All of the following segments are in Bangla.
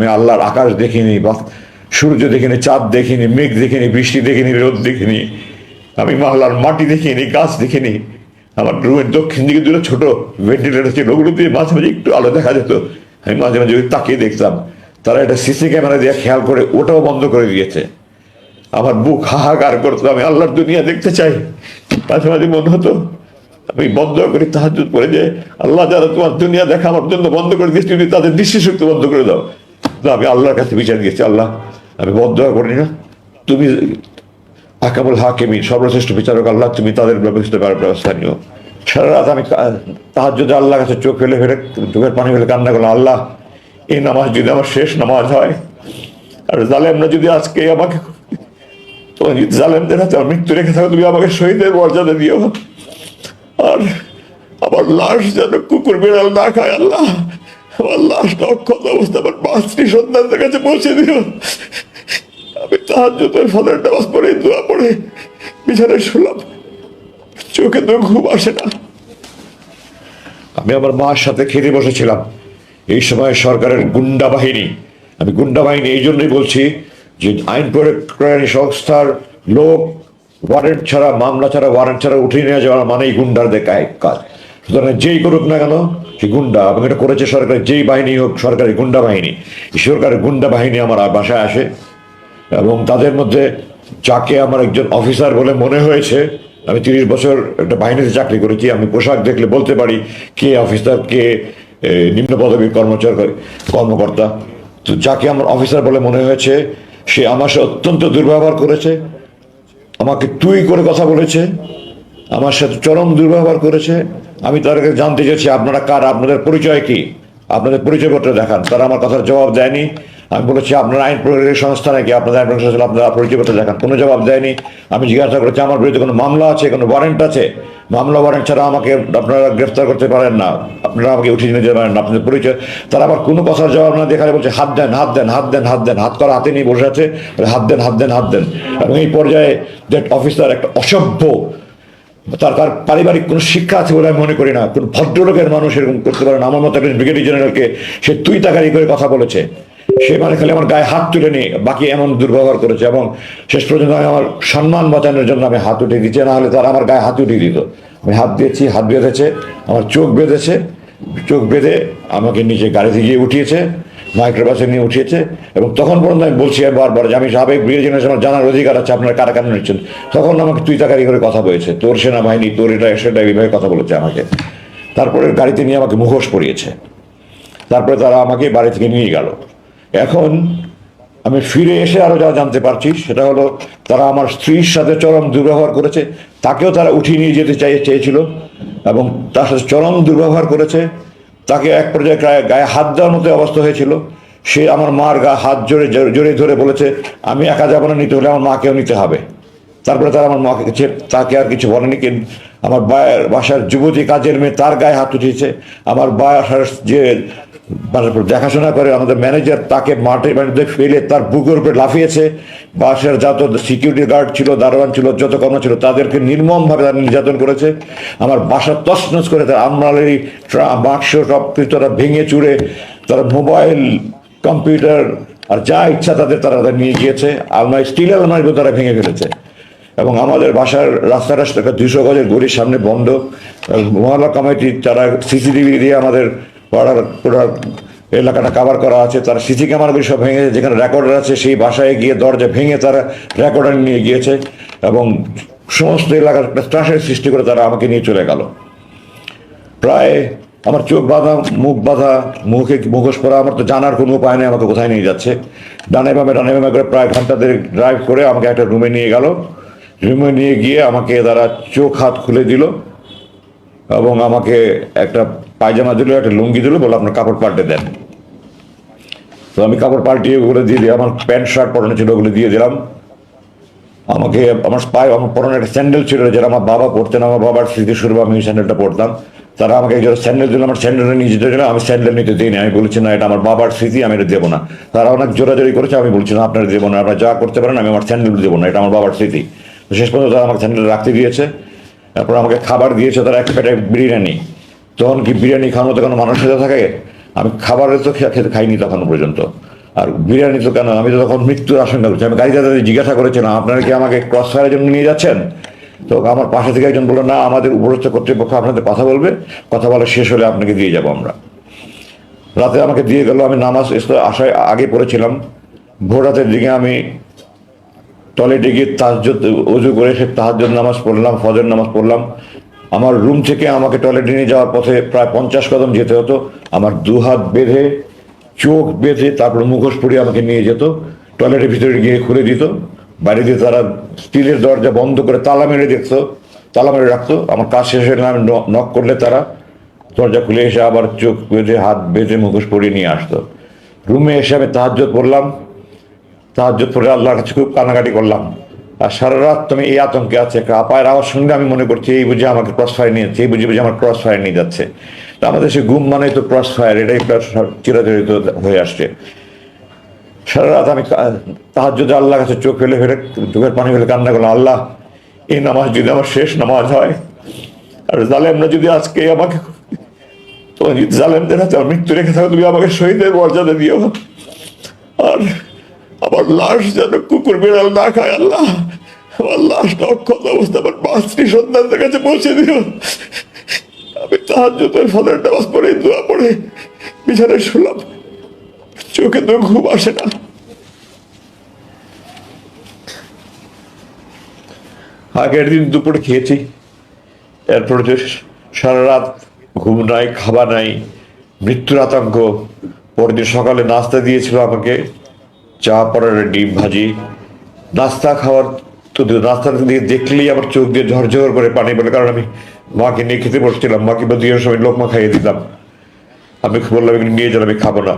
আমি আল্লাহর আকাশ দেখিনি, বা সূর্য দেখিনি, চাঁদ দেখিনি, মেঘ দেখিনি, বৃষ্টি দেখিনি, রোদ দেখিনি, আমি আল্লাহর মাটি দেখিনি, গাছ দেখিনি। আমার রুমের দক্ষিণ দিকে দুটো ছোট ভেন্টিলেটর ছিল, ওগুলো দিয়ে মাঝে মাঝে একটু আলো দেখা যেত। আমি মাঝে মাঝে ওই তাকিয়ে দেখতাম। তারা একটা সিসি ক্যামেরা দিয়ে খেয়াল করে ওটাও বন্ধ করে দিয়েছে। আমার বুক হাহাকার করতো, আমি আল্লাহর দুনিয়া দেখতে চাই। মাঝে মাঝে মনে হতো আমি বন্ধ করি তাহাজ্জুদ পড়ে, যে আল্লাহ যারা তোমার দুনিয়া দেখা আমার জন্য বন্ধ করে দিয়েছে, তুমি তাদের দৃষ্টিশক্তি বন্ধ করে দাও। তো আমি আল্লাহর কাছে বিচার দিয়েছি, আল্লাহ আমি বন্ধ করি না, তুমি আকামুল হাকিমিন, সর্বশ্রেষ্ঠ বিচারক আল্লাহ, তুমি তাদের ব্যবস্থা নিও। সারা রাত আমি তাহাজ্জুদে আল্লাহর কাছে চোখ ফেলে ফেলে, চোখের পানি ফেলে কান্না করলাম, আল্লাহ এই নামাজ যদি আমার শেষ নামাজ হয়, আর জালেমরা যদি আজকে আমাকে, তোমার যদি জালেমদের হাতে আমার মৃত্যু রেখে থাকো, তুমি আমাকে শহীদের মর্যাদা দিও, আর আমার লাশ যেন কুকুর বিড়াল না খায়। আল্লাহ আমার লাশটা অক্ষত অবস্থা আমার মাতৃ সন্তানদের কাছে পৌঁছে দিও। আমি তাহাজ্জুদের ফজরের নামাজ পড়ে দোয়া পড়ে বিছানায় শুলাম, চোখে তো ঘুম আসে না। আমি আমার মার সাথে খেতে বসেছিলাম। এই সময় সরকারের গুন্ডা বাহিনী, আমি গুন্ডা বাহিনী এই জন্যই বলছি যে আইন প্রয়োগকারী সংস্থার লোক ওয়ারেন্ট ছাড়া, মামলা ছাড়া, ওয়ারেন্ট ছাড়া উঠিয়ে নিয়ে যাওয়া মানেই গুন্ডারদের কাজ। সুতরাং যেই করুক না কেন সে গুন্ডা, এবং এটা করেছে সরকার, যেই বাহিনী হোক, সরকারি গুন্ডা বাহিনী। সরকারের গুন্ডা বাহিনী আমার বাসায় আসে, এবং তাদের মধ্যে যাকে আমার একজন অফিসার বলে মনে হয়েছে, আমি 30 বছর একটা বাহিনীতে চাকরি করেছি, আমি পোশাক দেখলে বলতে পারি কে অফিসার, কে নিম্ন পদবীর কর্মকর্তা। তো যাকে আমার অফিসার বলে মনে হয়েছে, সে আমার সাথে অত্যন্ত দুর্ব্যবহার করেছে, আমাকে তুই করে কথা বলেছে, আমার সাথে চরম দুর্ব্যবহার করেছে। আমি তাদেরকে জানতে চেয়েছি আপনারা কারা, আপনাদের পরিচয় কি, আপনাদের পরিচয়পত্র দেখান। তারা আমার কথার জবাব দেয়নি। আমি বলেছি আপনার আইন প্রয়োগের সংস্থা নাকি, আপনাদের আইন প্রয়োগের সংস্থা, আপনারা পরিচয়পত্র দেখান। কোনো জবাব দেয়নি। আমি জিজ্ঞাসা করেছি আমার বিরুদ্ধে কোনো মামলা আছে, কোনো ওয়ারেন্ট আছে? মামলা ওয়ারেন্ট ছাড়া আমাকে আপনারা গ্রেফতার করতে পারেন না, আপনারা আমাকে উঠিয়ে নিয়ে যেতে পারেন না, আপনাদের পরিচয়। তারা আবার কোনো কথার জবাব না দেখালে বলছে হাত দেন, হাত দেন, হাত দেন, হাত দেন, হাত করা হাতে নিয়ে বসে আছে, হাত দেন, হাত দেন, হাত দেন। এবং এই পর্যায়ে দ্যাট অফিসার একটা অসভ্য, তার পারিবারিক কোনো শিক্ষা আছে বলে আমি মনে করি না। কোন ভদ্রলোকের মানুষ এরকম করতে পারে না। আমার মতো একজন ব্রিগেডিয়ার জেনারেলকে সে তুই তাকারি করে কথা বলেছে। সে মানে খালি আমার গায়ে হাত তুলে নিয়ে বাকি এমন দুর্ব্যবহার করেছে, এবং শেষ পর্যন্ত আমি আমার সম্মান বাঁচানোর জন্য আমি হাত উঠিয়ে দিচ্ছি, না হলে তারা আমার গায়ে হাত উঠিয়ে দিত। আমি হাত দিয়েছি, হাত বেঁধেছে, আমার চোখ বেঁধেছে, চোখ বেঁধে আমাকে নিচে গাড়িতে গিয়ে উঠিয়েছে, মাইক্রোবাসে নিয়ে উঠিয়েছে। এবং তখন পর্যন্ত আমি বলছি বারবার যে আমি সাবেক ব্রিগেডিয়ার, আমার জানার অধিকার আছে আপনারা কারা কেন নিচ্ছেন। তখন আমাকে তুই তাকারি করে কথা বলেছে, তোর সেনাবাহিনী, তোর এটা সেটা, এইভাবে কথা বলেছে আমাকে। তারপরে গাড়িতে নিয়ে আমাকে মুখোশ পরিয়েছে। তারপরে তারা আমাকে বাড়ি থেকে নিয়ে গেল। এখন আমি ফিরে এসে আরো যা জানতে পারছি সেটা হলো তারা আমার স্ত্রীর সাথে চরম দুর্ব্যবহার করেছে, তাকেও তারা উঠিয়ে নিয়ে যেতে চেয়েছিল এবং তার সাথে চরম দুর্ব্যবহার করেছে। তাকে এক পর্যায়ে গায়ে হাত দেওয়ার মতো অবস্থা হয়েছিল। সে আমার মার হাত জোরে ধরে বলেছে আমি একা যাবো না, নিতে হলে আমার মাকেও নিতে হবে। তারপরে তারা আমার মাকে তাকে আর কিছু বলেনি। কিন্তু আমার বাসার যুবতী কাজের মেয়ে, তার গায়ে হাত উঠিয়েছে। আমার বাসার যে দেখাশোনা করে আমাদের ম্যানেজার, তাকে মাঠের মধ্যে ফেলে তার বুকের উপরে লাফিয়েছে। বাসার যত সিকিউরিটি গার্ড ছিল, দারোয়ান ছিল, যত কর্ম ছিল, তাদেরকে নির্মমভাবে তারা নির্যাতন করেছে। আমার বাসা তছনছ করে তার আলমারি, বাক্স সব কিছু তারা ভেঙে চুরে, তারা মোবাইল, কম্পিউটার আর যা ইচ্ছা তাদের তারা নিয়ে গিয়েছে। আলমারি, স্টিলের আলমারি তারা ভেঙে ফেলেছে। এবং আমাদের বাসার রাস্তাটা 200 গজের গলির সামনে বন্ধ। মহল্লা কমিটি তারা সিসিটিভি দিয়ে আমাদের পাড়ার পুরো এলাকাটা কাভার করা আছে। তারা সিসি ক্যামেরাগুলি সব ভেঙেছে, যেখানে রেকর্ডার আছে সেই বাসায় গিয়ে দরজা ভেঙে তারা রেকর্ডার নিয়ে গিয়েছে এবং সমস্ত এলাকার একটা ত্রাসের সৃষ্টি করে তারা আমাকে নিয়ে চলে গেল। প্রায় আমার চোখ বাঁধা, মুখ বাঁধা, মুখোশ পরা, আমার তো জানার কোনো উপায় নেই আমাকে কোথায় নিয়ে যাচ্ছে। ডানে বামে করে প্রায় ঘন্টা দেড়েক ড্রাইভ করে আমাকে একটা রুমে নিয়ে গেল। রুমে নিয়ে গিয়ে আমাকে তারা চোখ হাত খুলে দিল এবং আমাকে একটা পায়জামা দিল, একটা লুঙ্গি দিল, বলে আপনার কাপড় পাল্টে দেন। তো আমি কাপড় পাল্টিয়ে ওগুলো দিয়ে দিই। আমার প্যান্ট শার্ট পরানো ছিল, ওগুলো দিয়ে দিলাম। আমাকে আমার পরনে একটা স্যান্ডেল ছিল যেটা আমার বাবা পরতেন, আমার বাবার স্মৃতিস্বরূপ আমি স্যান্ডেলটা পরতাম। তারা আমাকে একজন স্যান্ডেল দিল, আমার স্যান্ডেলটা নিয়ে যেতে দিল। আমি স্যান্ডেল নিতে দিই না, আমি বলছি না এটা আমার বাবার স্মৃতি, আমি এটা দেবো না। তারা অনেক জোরাজোরি করেছে, আমি বলছি না আপনারা দেবো না, আপনারা যা করতে পারেন, আমি আমার স্যান্ডেল দেবো না, এটা আমার বাবার স্মৃতি। তো শেষ পর্যন্ত তারা আমাকে স্যান্ডেল রাখতে দিয়েছে। তারপর আমাকে খাবার দিয়েছে তারা, এক প্যাকেট বিরিয়ানি। তখন কি বিরিয়ানি খাওয়ার মতো কোনো মানুষ সাথে থাকে? আমি খাবারের তো খেতে খাইনি তখন পর্যন্ত। আর বিরিয়ানি তো কেন, আমি তো তখন মৃত্যুর আশঙ্কা করছি। আমি গাড়িতে জিজ্ঞাসা করেছিলাম আপনারা কি আমাকে ক্রস ফায়ারের জন্য নিয়ে যাচ্ছেন, তো আমার পাশে থেকে একজন বললো না, আমাদের উপরস্থ কর্তৃপক্ষ আপনাদের কথা বলবে, কথা বলা শেষ হলে আপনাকে দিয়ে যাবো আমরা। রাতে আমাকে দিয়ে গেল, আমি নামাজ আসার আগে পড়েছিলাম। ভোর রাতের দিকে আমি টয়লেটে গিয়ে তাহাজ্জুদ উজু করে সে তাহাজ্জুদ নামাজ পড়লাম, ফজর নামাজ পড়লাম। আমার রুম থেকে আমাকে টয়লেটে নিয়ে যাওয়ার পথে প্রায় 50 কদম যেতে হতো। আমার দুহাত বেঁধে, চোখ বেঁধে, তারপর মুখোশ পরিয়ে আমাকে নিয়ে যেত। টয়লেটের ভিতরে গিয়ে খুলে দিত, বাইরে দিয়ে তারা স্টিলের দরজা বন্ধ করে তালা মেরে দেখতো, তালা মেরে রাখতো। আমার কাজ শেষ হয়ে আমি নক করলে তারা দরজা খুলে এসে আবার চোখ বেঁধে, হাত বেঁধে, মুখোশ পরিয়ে নিয়ে আসতো। রুমে এসে আমি তাহাজ্জুদ পড়লাম, তাহাজ্জুদ পড়ে আল্লাহর কাছে খুব কান্নাকাটি করলাম। আর সারা রাত তুমি এই আতঙ্কে আছে, একটা আপায়ের আওয়াজ শুনলে আমি মনে করছি এই বুঝে আমাকে ক্রস ফায়ার নিয়ে যাচ্ছে, এই বুঝে বুঝে আমার ক্রস ফায়ার নিয়ে যাচ্ছে। তো আমাদের সে গুম মানে তো ক্রস ফায়ার, এটাই চিরাচরিত হয়ে আসছে। সারা রাত আমি তাহাজ্জুদে আল্লাহর কাছে চোখ ফেলে ফেলে, চোখের পানি ফেলে কান্না করলাম, আল্লাহ এই নামাজ যদি আমার শেষ নামাজ হয়, আর জালেমরা যদি আজকে আমাকে, তোমার যদি জালেমদের হাতে আমার মৃত্যু রেখে থাকো, তুমি আমাকে শহীদের মর্যাদা দিও, আর আমার লাশ যেন কুকুর বিড়াল না খায়। আল্লাহ আমার লাশটা অক্ষত অবস্থা আমার মাতৃ সন্তানদের কাছে পৌঁছে দিও। আমি তাহাজ্জুদের ফজর নামাজ পড়ে, দোয়া পড়ে বিছানায় শুলাম, চোখে তো ঘুম আসে না। আগের দিন দুপুরে খেয়েছি, এরপর যে সারা রাত ঘুম নাই, খাবার নাই, মৃত্যুর আতঙ্ক। পরদিন সকালে নাস্তা দিয়েছিল আমাকে, চা, পরোটা, ডিম ভাজি। নাস্তা খাওয়ার তো নাস্তা দিয়ে দেখলেই আমার চোখ দিয়ে ঝরঝর করে পানি পড়ে, কারণ আমি মাকে নিয়ে খেতে বসছিলাম, মাকে বা দুইয়ের সময় লোকমা খাইয়ে দিতাম। আমি বললাম এগুলো নিয়ে যান, আমি খাবো না।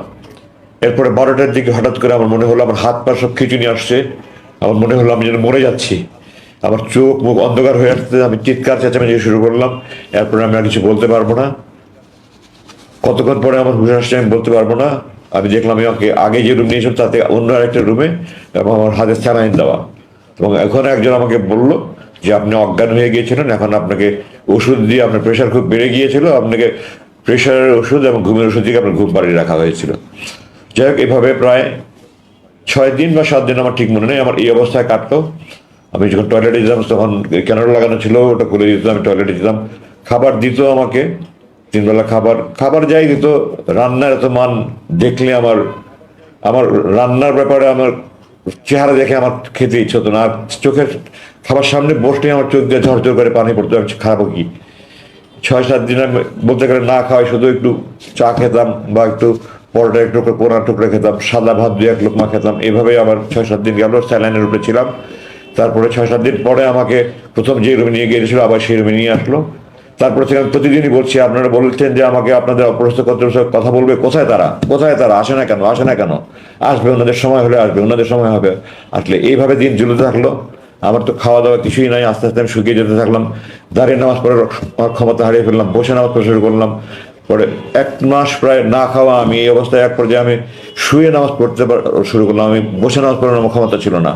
এরপরে 12টার দিকে হঠাৎ করে আমার মনে হলো আমার হাত পা সব খিচুনি আসছে, আমার মনে হলো আমি যেন মরে যাচ্ছি। আমার চোখ মুখ অন্ধকার হয়ে আসতে, আমি চিৎকার চেঁচামেচি শুরু করলাম। এরপরে আমি আর কিছু বলতে পারবো না। কতক্ষণ পরে আমার হুশ আসছে আমি বলতে পারবো না। আমি দেখলাম আমাকে আগে যে রুম নিয়েছিল তাতে অন্য আরেকটা রুমে, এবং আমার হাতে স্যালাইন দেওয়া। এবং এখন একজন আমাকে বলল যে আপনি অজ্ঞান হয়ে গিয়েছিলেন, এখন আপনাকে ওষুধ দিয়ে, আপনার প্রেশার খুব বেড়ে গিয়েছিল, আপনাকে প্রেশারের ওষুধ এবং ঘুমের ওষুধ দিয়ে আপনার ঘুম পাড়িয়ে রাখা হয়েছিল। যাই হোক, এভাবে প্রায় 6 দিন বা 7 দিন, আমার ঠিক মনে নেই, আমার এই অবস্থায় কাটতো। আমি যখন টয়লেটে যেতাম তখন ক্যানার লাগানো ছিল, ওটা খুলে দিত, আমি টয়লেটে যেতাম। খাবার দিত আমাকে 3 বেলা খাবার, খাবার যাই দিত, রান্নার এত মান দেখলে আমার আমার রান্নার ব্যাপারে আমার চেহারা দেখে আমার খেতে ইচ্ছে হতো না। আর চোখের খাবার সামনে বসলে আমার চোখ দিয়ে ঝরঝর করে পানি পড়তো, আমি খারাপ কি 6-7 দিন আমি বলতে গেলে না খাওয়াই, শুধু একটু চা খেতাম বা একটু পরোটা একটু পোড়া টুকরা খেতাম, সাদা ভাত 2-1 লোকমা খেতাম। এভাবেই আমার 6-7 দিন গেল, স্যালাইনের উপরে ছিলাম। তারপরে 6-7 দিন পরে আমাকে প্রথম যে রুমে নিয়ে গিয়েছিল আবার সেই রুমে নিয়ে আসলো। তারপরে থেকে আমি প্রতিদিনই বলছি, আপনারা বলছেন যে আমাকে আপনাদের অপরস্থ কর্তৃপক্ষ কথা বলবে, কোথায় তারা, কোথায় তারা, আসে না কেন, আসে না কেন? আসবে, ওনাদের সময় হলে আসবে, ওনাদের সময় হবে। আসলে এইভাবে দিন ঝুলতে থাকলো। আমার তো খাওয়া দাওয়া কিছুই নাই, আস্তে আস্তে আমি শুকিয়ে যেতে থাকলাম। দাঁড়িয়ে নামাজ পড়ার আমার ক্ষমতা হারিয়ে ফেললাম, বসে নামাজ পড়া শুরু করলাম। পরে 1 মাস প্রায় না খাওয়া, আমি এই অবস্থায় এক পর্যায়ে আমি শুয়ে নামাজ পড়তে শুরু করলাম, আমি বসে নামাজ পড়ার আমার ক্ষমতা ছিল না।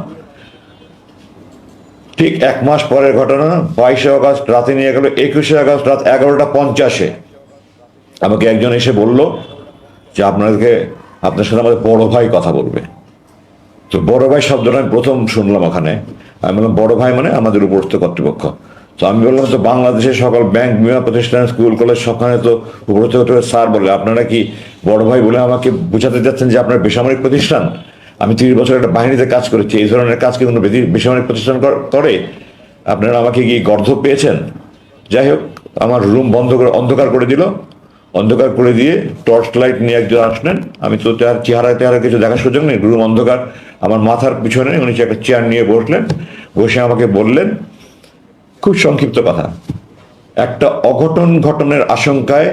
ঠিক 1 মাস পরের ঘটনা, 22শে আগস্ট রাতে নিয়ে গেল, 21শে আগস্ট রাত 11টা 50-এ আমাকে একজন এসে বলল যে আপনার সাথে আমাদের বড় ভাই কথা বলবে। তো বড় ভাই শব্দটা আমি প্রথম শুনলাম ওখানে। আমি বললাম বড় ভাই মানে আমাদের উপরস্থ কর্তৃপক্ষ। তো আমি বললাম তো বাংলাদেশের সকল ব্যাংক, বিমা প্রতিষ্ঠান, স্কুল, কলেজ সবখানে তো উপরস্থ কর্তৃপক্ষ স্যার বলে, আপনারা কি বড় ভাই বলে আমাকে বোঝাতে যাচ্ছেন যে আপনার বেসামরিক প্রতিষ্ঠান? আমি 30 বছর একটা বাহিনীতে কাজ করেছি, এই ধরনের কাজ কি কোনো বেসামরিক প্রতিষ্ঠান করে? আপনারা আমাকে কি গর্ধব পেয়েছেন? যাই হোক, আমার রুম বন্ধ করে অন্ধকার করে দিল। অন্ধকার করে দিয়ে টর্চ লাইট নিয়ে একজন আসলেন। আমি তো তার চেহারা কিছু দেখার সুযোগ নেই, রুম অন্ধকার। আমার মাথার পিছনে উনি একটা চেয়ার নিয়ে বসলেন, বসে আমাকে বললেন খুব সংক্ষিপ্ত কথা, একটা অঘটন ঘটনের আশঙ্কায়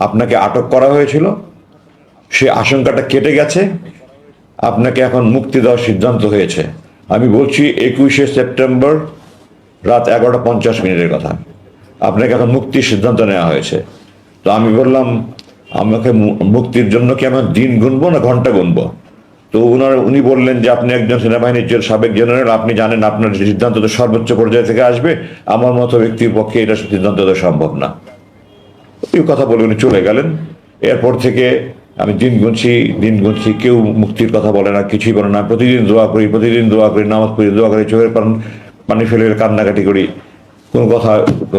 আপনাকে আটক করা হয়েছিল, সে আশঙ্কাটা কেটে গেছে, আপনাকে এখন মুক্তি দেওয়ার সিদ্ধান্ত হয়েছে। আমি বলছি 21শে সেপ্টেম্বর রাত 11টা 50 মিনিটের কথা। আপনাকে এখন মুক্তির সিদ্ধান্ত নেওয়া হয়েছে। তো আমি বললাম আমাকে মুক্তির জন্য কি আমার দিন গুনবো না ঘন্টা গুনবো? তো উনি বললেন যে আপনি একজন সেনাবাহিনীর সাবেক জেনারেল, আপনি জানেন আপনার সিদ্ধান্ত তো সর্বোচ্চ পর্যায় থেকে আসবে, আমার মতো ব্যক্তির পক্ষে এটা সিদ্ধান্ত তো সম্ভব না। এই কথা বলে উনি চলে গেলেন। এরপর থেকে আমি দিন গুনছি, কেউ মুক্তির কথা বলে না, কিছুই বলে না। প্রতিদিন দোয়া করি, নামাজ পড়ি, দোয়া করি, চোখের পানি ফেলে কান্নাকাটি করি, কোনো কথা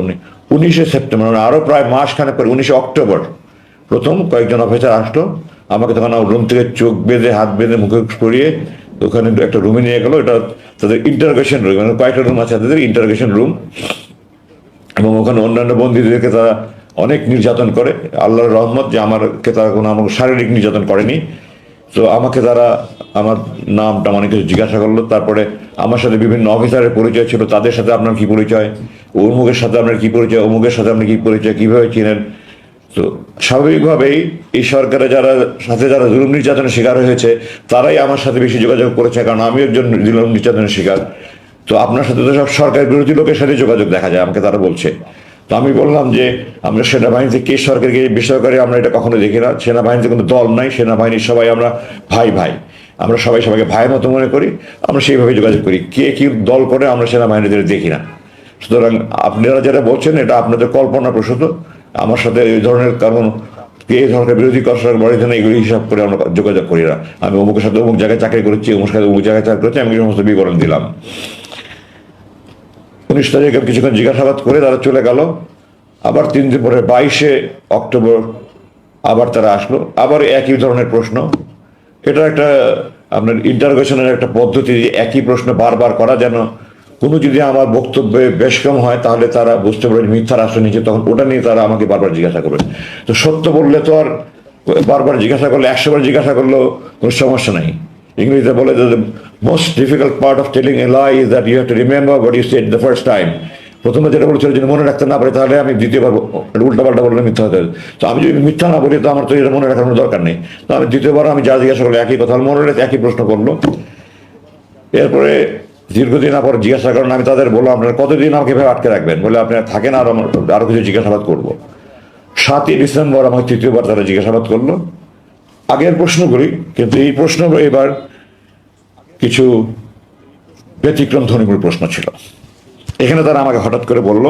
নেই। 19 সেপ্টেম্বর, মানে আরও প্রায় মাসখানেক পরে, 19 অক্টোবর প্রথম কয়েকজন অফিসার আসলো। আমাকে তখন রুম থেকে চোখ বেঁধে, হাত বেঁধে, মুখে পরিয়ে ওখানে একটা রুমে নিয়ে গেলো। এটা তাদের ইন্টারোগেশন রুম, মানে কয়েকটা রুম আছে তাদের ইন্টারোগেশন রুম। এবং ওখানে অন্যান্য বন্দীদেরকে তারা অনেক নির্যাতন করে। আল্লাহর রহমত যে আমাকে তারা কোনো আমাকে শারীরিক নির্যাতন করেনি। তো আমাকে তারা আমার নামটা অনেক কিছু জিজ্ঞাসা করলো। তারপরে আমার সাথে বিভিন্ন অফিসারের পরিচয় ছিল, তাদের সাথে আপনার কি পরিচয়, অমুকের সাথে আপনার কি পরিচয়, অমুকের সাথে আপনার কি পরিচয়, কীভাবে চিনেন। তো স্বাভাবিকভাবেই এই সরকারে যারা জুলুম নির্যাতনের শিকার হয়েছে তারাই আমার সাথে বেশি যোগাযোগ করেছে, কারণ আমি একজন জুলুম নির্যাতনের শিকার। তো আপনার সাথে তো সব সরকার বিরোধী লোকের সাথে যোগাযোগ দেখা যায়, আমাকে তারা বলছে। তো আমি বললাম যে আমরা সেনাবাহিনীতে কে সরকারকে বেসরকারি আমরা এটা কখনো দেখি না। সেনাবাহিনীতে কোনো দল নাই, সেনাবাহিনীর সবাই আমরা ভাই ভাই, আমরা সবাই সবাইকে ভাইয়ের মতো মনে করি, আমরা সেইভাবে যোগাযোগ করি। কে কি দল করে আমরা সেনাবাহিনীদের দেখি না। সুতরাং আপনারা যেটা বলছেন এটা আপনাদের কল্পনা প্রসূত। আমার সাথে এই ধরনের কারণ এই ধরনের বিরোধী করার বাড়িতে না, এগুলি হিসাব করে আমরা যোগাযোগ করি না। আমি অমুকের সাথে অমুক জায়গায় চাকরি করেছি, অমুক সাথে অমুক জায়গায় চাকরি করেছি, আমি সমস্ত বিবরণ দিলাম। 19 তারিখে কিছুক্ষণ জিজ্ঞাসাবাদ করে তারা চলে গেল। আবার 3 দিন পরে 22 অক্টোবর আবার তারা আসলো, আবার একই ধরনের প্রশ্ন। এটা একটা আপনার ইন্টারোগেশনের একটা পদ্ধতি, একই প্রশ্ন বারবার করা, যেন কোনো যদি আমার বক্তব্যে বেশ কম হয় তাহলে তারা বুঝতে পারে মিথ্যার আশ্রয় নিচ্ছে, তখন ওটা নিয়ে তারা আমাকে বারবার জিজ্ঞাসা করবে। তো সত্য বললে তো আর বারবার জিজ্ঞাসা করলে, 100 বার জিজ্ঞাসা করলেও কোনো সমস্যা নেই। ইংরেজিতে বলে যে most difficult part of telling a lie is that you have to remember what you said the first time. প্রথমে যেটা বলেছিল যদি মনে রাখতে না পারি তাহলে আমি দ্বিতীয়বার উল্টাপাল্টা বললে মিথ্যা হতে হবে। তো আমি যদি মিথ্যা না বলি তো আমার তো এটা মনে রাখার কোনো দরকার নেই। তো আমি দ্বিতীয়বার আমি যা জিজ্ঞাসা করলো একই কথা মনে রেখে একই প্রশ্ন করলো। এরপরে দীর্ঘদিন পর জিজ্ঞাসা করেন, আমি তাদের বললাম আপনারা কতদিন আমাকে এভাবে আটকে রাখবেন, বলে আপনারা থাকেন আর আরো কিছু জিজ্ঞাসাবাদ করবো। 7ই ডিসেম্বর আমাকে তৃতীয়বার তারা জিজ্ঞাসাবাদ করলো, আগের প্রশ্নগুলি, কিন্তু এই প্রশ্ন এবার কিছু ব্যতিক্রম ধর্মীয় প্রশ্ন ছিল। এখানে তারা আমাকে হঠাৎ করে বলল,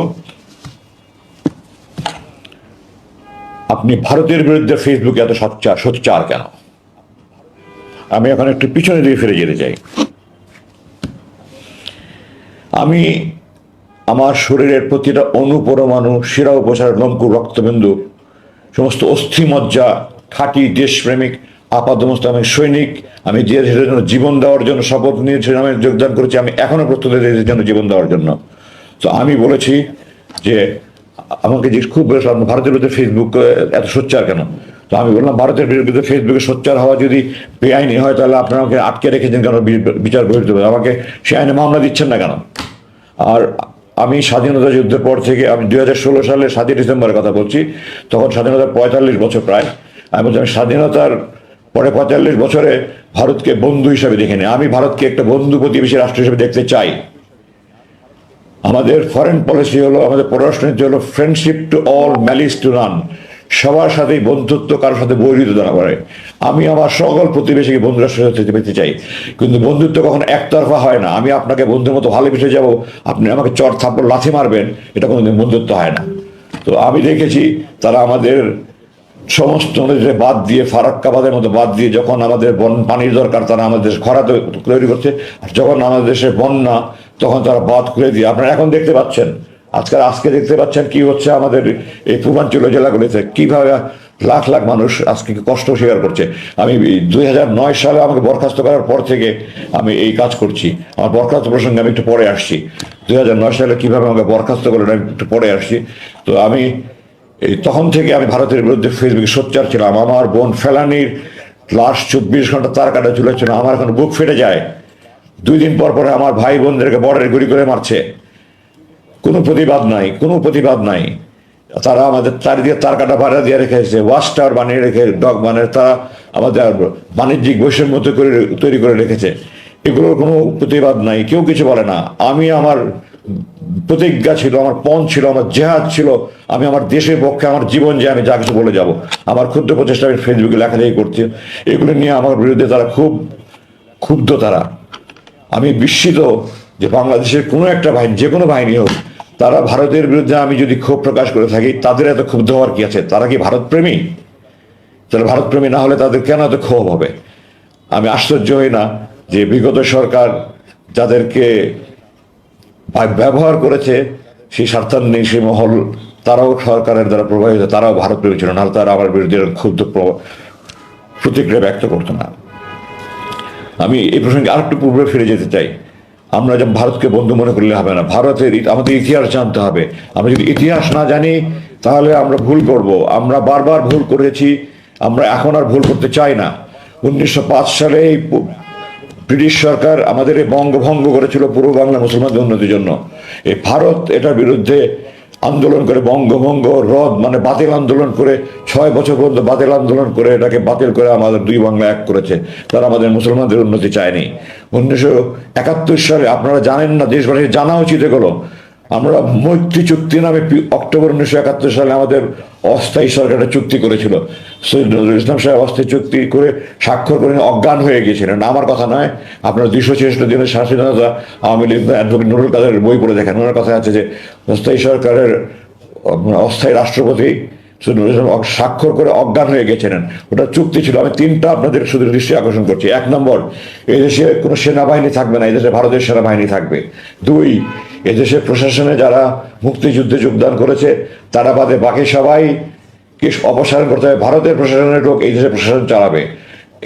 আপনি ভারতের বিরুদ্ধে ফেসবুকে এত সোচ্চার কেন? আমি এখন একটু পিছনে দিয়ে ফিরে যেতে চাই। আমি আমার শরীরের প্রতিটা অনুপরমাণু, শিরা উপচার, লম্কু, রক্তবিন্দু, সমস্ত অস্থিমজ্জা, খাঁটি দেশপ্রেমিক আপাতমস্ত আমি সৈনিক। আমি দেশের জন্য জীবন দেওয়ার জন্য শপথ নিয়েছি, আমি যোগদান করেছি, আমি এখনো প্রস্তুত দেশের জন্য জীবন দেওয়ার জন্য। তো আমি বলেছি যে আমাকে যে খুব ভারতের বিরুদ্ধে ফেসবুক এত সোচ্চার কেন? তো আমি বললাম ভারতের বিরুদ্ধে ফেসবুকে সোচ্চার হওয়া যদি বেআইনি হয় তাহলে আপনারা আমাকে আটকে রেখেছেন কেন? বিচার বহির্ভূত আমাকে সে আইনে মামলা দিচ্ছেন না কেন? আর আমি স্বাধীনতা যুদ্ধের পর থেকে, আমি 2016 সালে 7ই ডিসেম্বরের কথা বলছি, তখন স্বাধীনতার 45 বছর প্রায়। আমি বলছি আমি স্বাধীনতার পরে 45 বছরে ভারতকে বন্ধু হিসাবে দেখিনি। আমি ভারতকে একটা বন্ধু প্রতিবেশী রাষ্ট্র হিসেবে দেখতে চাই। আমাদের ফরেন পলিসি হলো, আমাদের পররাষ্ট্রনীতি হলো friendship to all, malice two নান। সবার সাথেই বন্ধুত্ব, কারোর সাথে বৈরিতা না করে। আমি আমার সকল প্রতিবেশীকে বন্ধু রাষ্ট্র পেতে চাই, কিন্তু বন্ধুত্ব কখনো একতরফা হয় না। আমি আপনাকে বন্ধুর মতো ভালোবেসে যাব, আপনি আমাকে চর থাপ্পড় লাথি মারবেন, এটা কোনোদিন বন্ধুত্ব হয় না। তো আমি দেখেছি তারা আমাদের সমস্ত নদীতে বাদ দিয়ে, ফারাক্কাবাদের মতো বাদ দিয়ে, যখন আমাদের পানির দরকার তারা আমাদের খরা তৈরি করছে, আর যখন আমাদের দেশে বন্যা তখন তারা বাদ করে দিয়ে, আপনারা এখন দেখতে পাচ্ছেন, আজকে দেখতে পাচ্ছেন কি হচ্ছে আমাদের এই পূর্বাঞ্চলীয় জেলাগুলিতে, কিভাবে লাখ লাখ মানুষ আজকে কষ্ট স্বীকার করছে। আমি 2009 সালে আমাকে বরখাস্ত করার পর থেকে আমি এই কাজ করছি। আমার বরখাস্ত প্রসঙ্গে আমি একটু পরে আসছি। 2009 সালে কিভাবে আমাকে বরখাস্ত করলেন আমি একটু পরে আসছি। তো আমি এই তখন থেকে আমি ভারতের বিরুদ্ধে ফেসবুকে সোচ্চার ছিলাম। আমার বোন ফেলানির লাশ 24 ঘন্টা তার কাটা ঝুলেছিল, আমার এখন বুক ফেটে যায়। 2 দিন পর পরে আমার ভাই বোনদেরকে বর্ডারে গুলি করে মারছে, কোনো প্রতিবাদ নাই। তারা আমাদের চারিদিকে তার কাটা ভাড়া দিয়ে রেখেছে, ওয়াচ টাওয়ার বানিয়ে রেখে, ডগ বানিয়ে তারা আমাদের বাণিজ্যিক বৈষম্য তৈরি করে রেখেছে। এগুলোর কোনো প্রতিবাদ নাই, কেউ কিছু বলে না। আমি আমার প্রতিজ্ঞা ছিল, আমার পণ ছিল, আমার জেহাদ ছিল, আমি আমার দেশের পক্ষে আমার জীবন যে আমি যা কিছু বলে যাব। আমার ক্ষুদ্র প্রচেষ্টা আমি ফেসবুকে লেখালেখি করছি, এগুলো নিয়ে আমার বিরুদ্ধে তারা খুব ক্ষুব্ধ। আমি বিস্মিত যে বাংলাদেশের কোনো একটা বাহিনী, যে কোনো বাহিনী হোক, তারা ভারতের বিরুদ্ধে আমি যদি ক্ষোভ প্রকাশ করে থাকি, তাদের এত ক্ষুব্ধ হওয়ার কি আছে? তারা কি ভারত প্রেমী? তাহলে ভারতপ্রেমী না হলে তাদের কেন এত ক্ষোভ হবে? আমি আশ্চর্য হই না যে বিগত সরকার যাদেরকে ব্যবহার করেছে সেই স্বার্থান্বেষী মহল, তারাও সরকারের দ্বারা প্রভাবিত, তারাও ভারতপ্রেমী ছিল, নাহলে তারা আমার বিরুদ্ধে ক্ষুব্ধ প্রতিক্রিয়া ব্যক্ত করতো না। আমি এই প্রসঙ্গে আরেকটু পূর্বে ফিরে যেতে চাই। আমরা যেমন ভারতকে বন্ধু মনে করলে হবে না, ভারতের আমাদের ইতিহাস জানতে হবে। আমরা যদি ইতিহাস না জানি তাহলে আমরা ভুল করব। আমরা বারবার ভুল করেছি, আমরা এখন আর ভুল করতে চাই না। 1905 সালে এই ব্রিটিশ সরকার আমাদের বঙ্গভঙ্গ করেছিল পূর্ব বাংলা মুসলমানদের উন্নতির জন্য। এই ভারত এটার বিরুদ্ধে আন্দোলন করে, বঙ্গভঙ্গ রদ মানে বাতিল আন্দোলন করে 6 বছর পর্যন্ত বাতিল আন্দোলন করে এটাকে বাতিল করে আমাদের দুই বাংলা এক করেছে। তারা আমাদের মুসলমানদের উন্নতি চায়নি। 1971 সালে, আপনারা জানেন না, দেশবাসীর জানা উচিত এগুলো, আমরা মৈত্রী চুক্তি নামে অক্টোবর 1971 সালে আমাদের অস্থায়ী সরকার একটা চুক্তি করেছিল। সৈয়দ নজরুল ইসলাম সাহেব অস্থায়ী চুক্তি করে স্বাক্ষর করে অজ্ঞান হয়ে গিয়েছিলেন। আমার কথা নয়, আপনারা 266 দিনের স্বাধীনতা আওয়ামী লীগ অ্যাডভোকেট নুরুল কাদের বই পড়ে দেখেন। ওনার কথা আছে যে অস্থায়ী সরকারের অস্থায়ী রাষ্ট্রপতি স্বাক্ষর করে অজ্ঞান হয়ে গেছিলেন। ওটা চুক্তি ছিল। আমি 3টা আপনাদের শুধু দৃষ্টি আকর্ষণ করছি। 1 নম্বর, এদেশে কোনো সেনাবাহিনী থাকবে না, এদেশে ভারতের সেনাবাহিনী থাকবে। 2, এদেশের প্রশাসনে যারা মুক্তিযুদ্ধে যোগদান করেছে তারা বাদে বাকি সবাই কে অপসারণ করতে হবে। ভারতের প্রশাসনের লোক এই দেশে প্রশাসন চালাবে।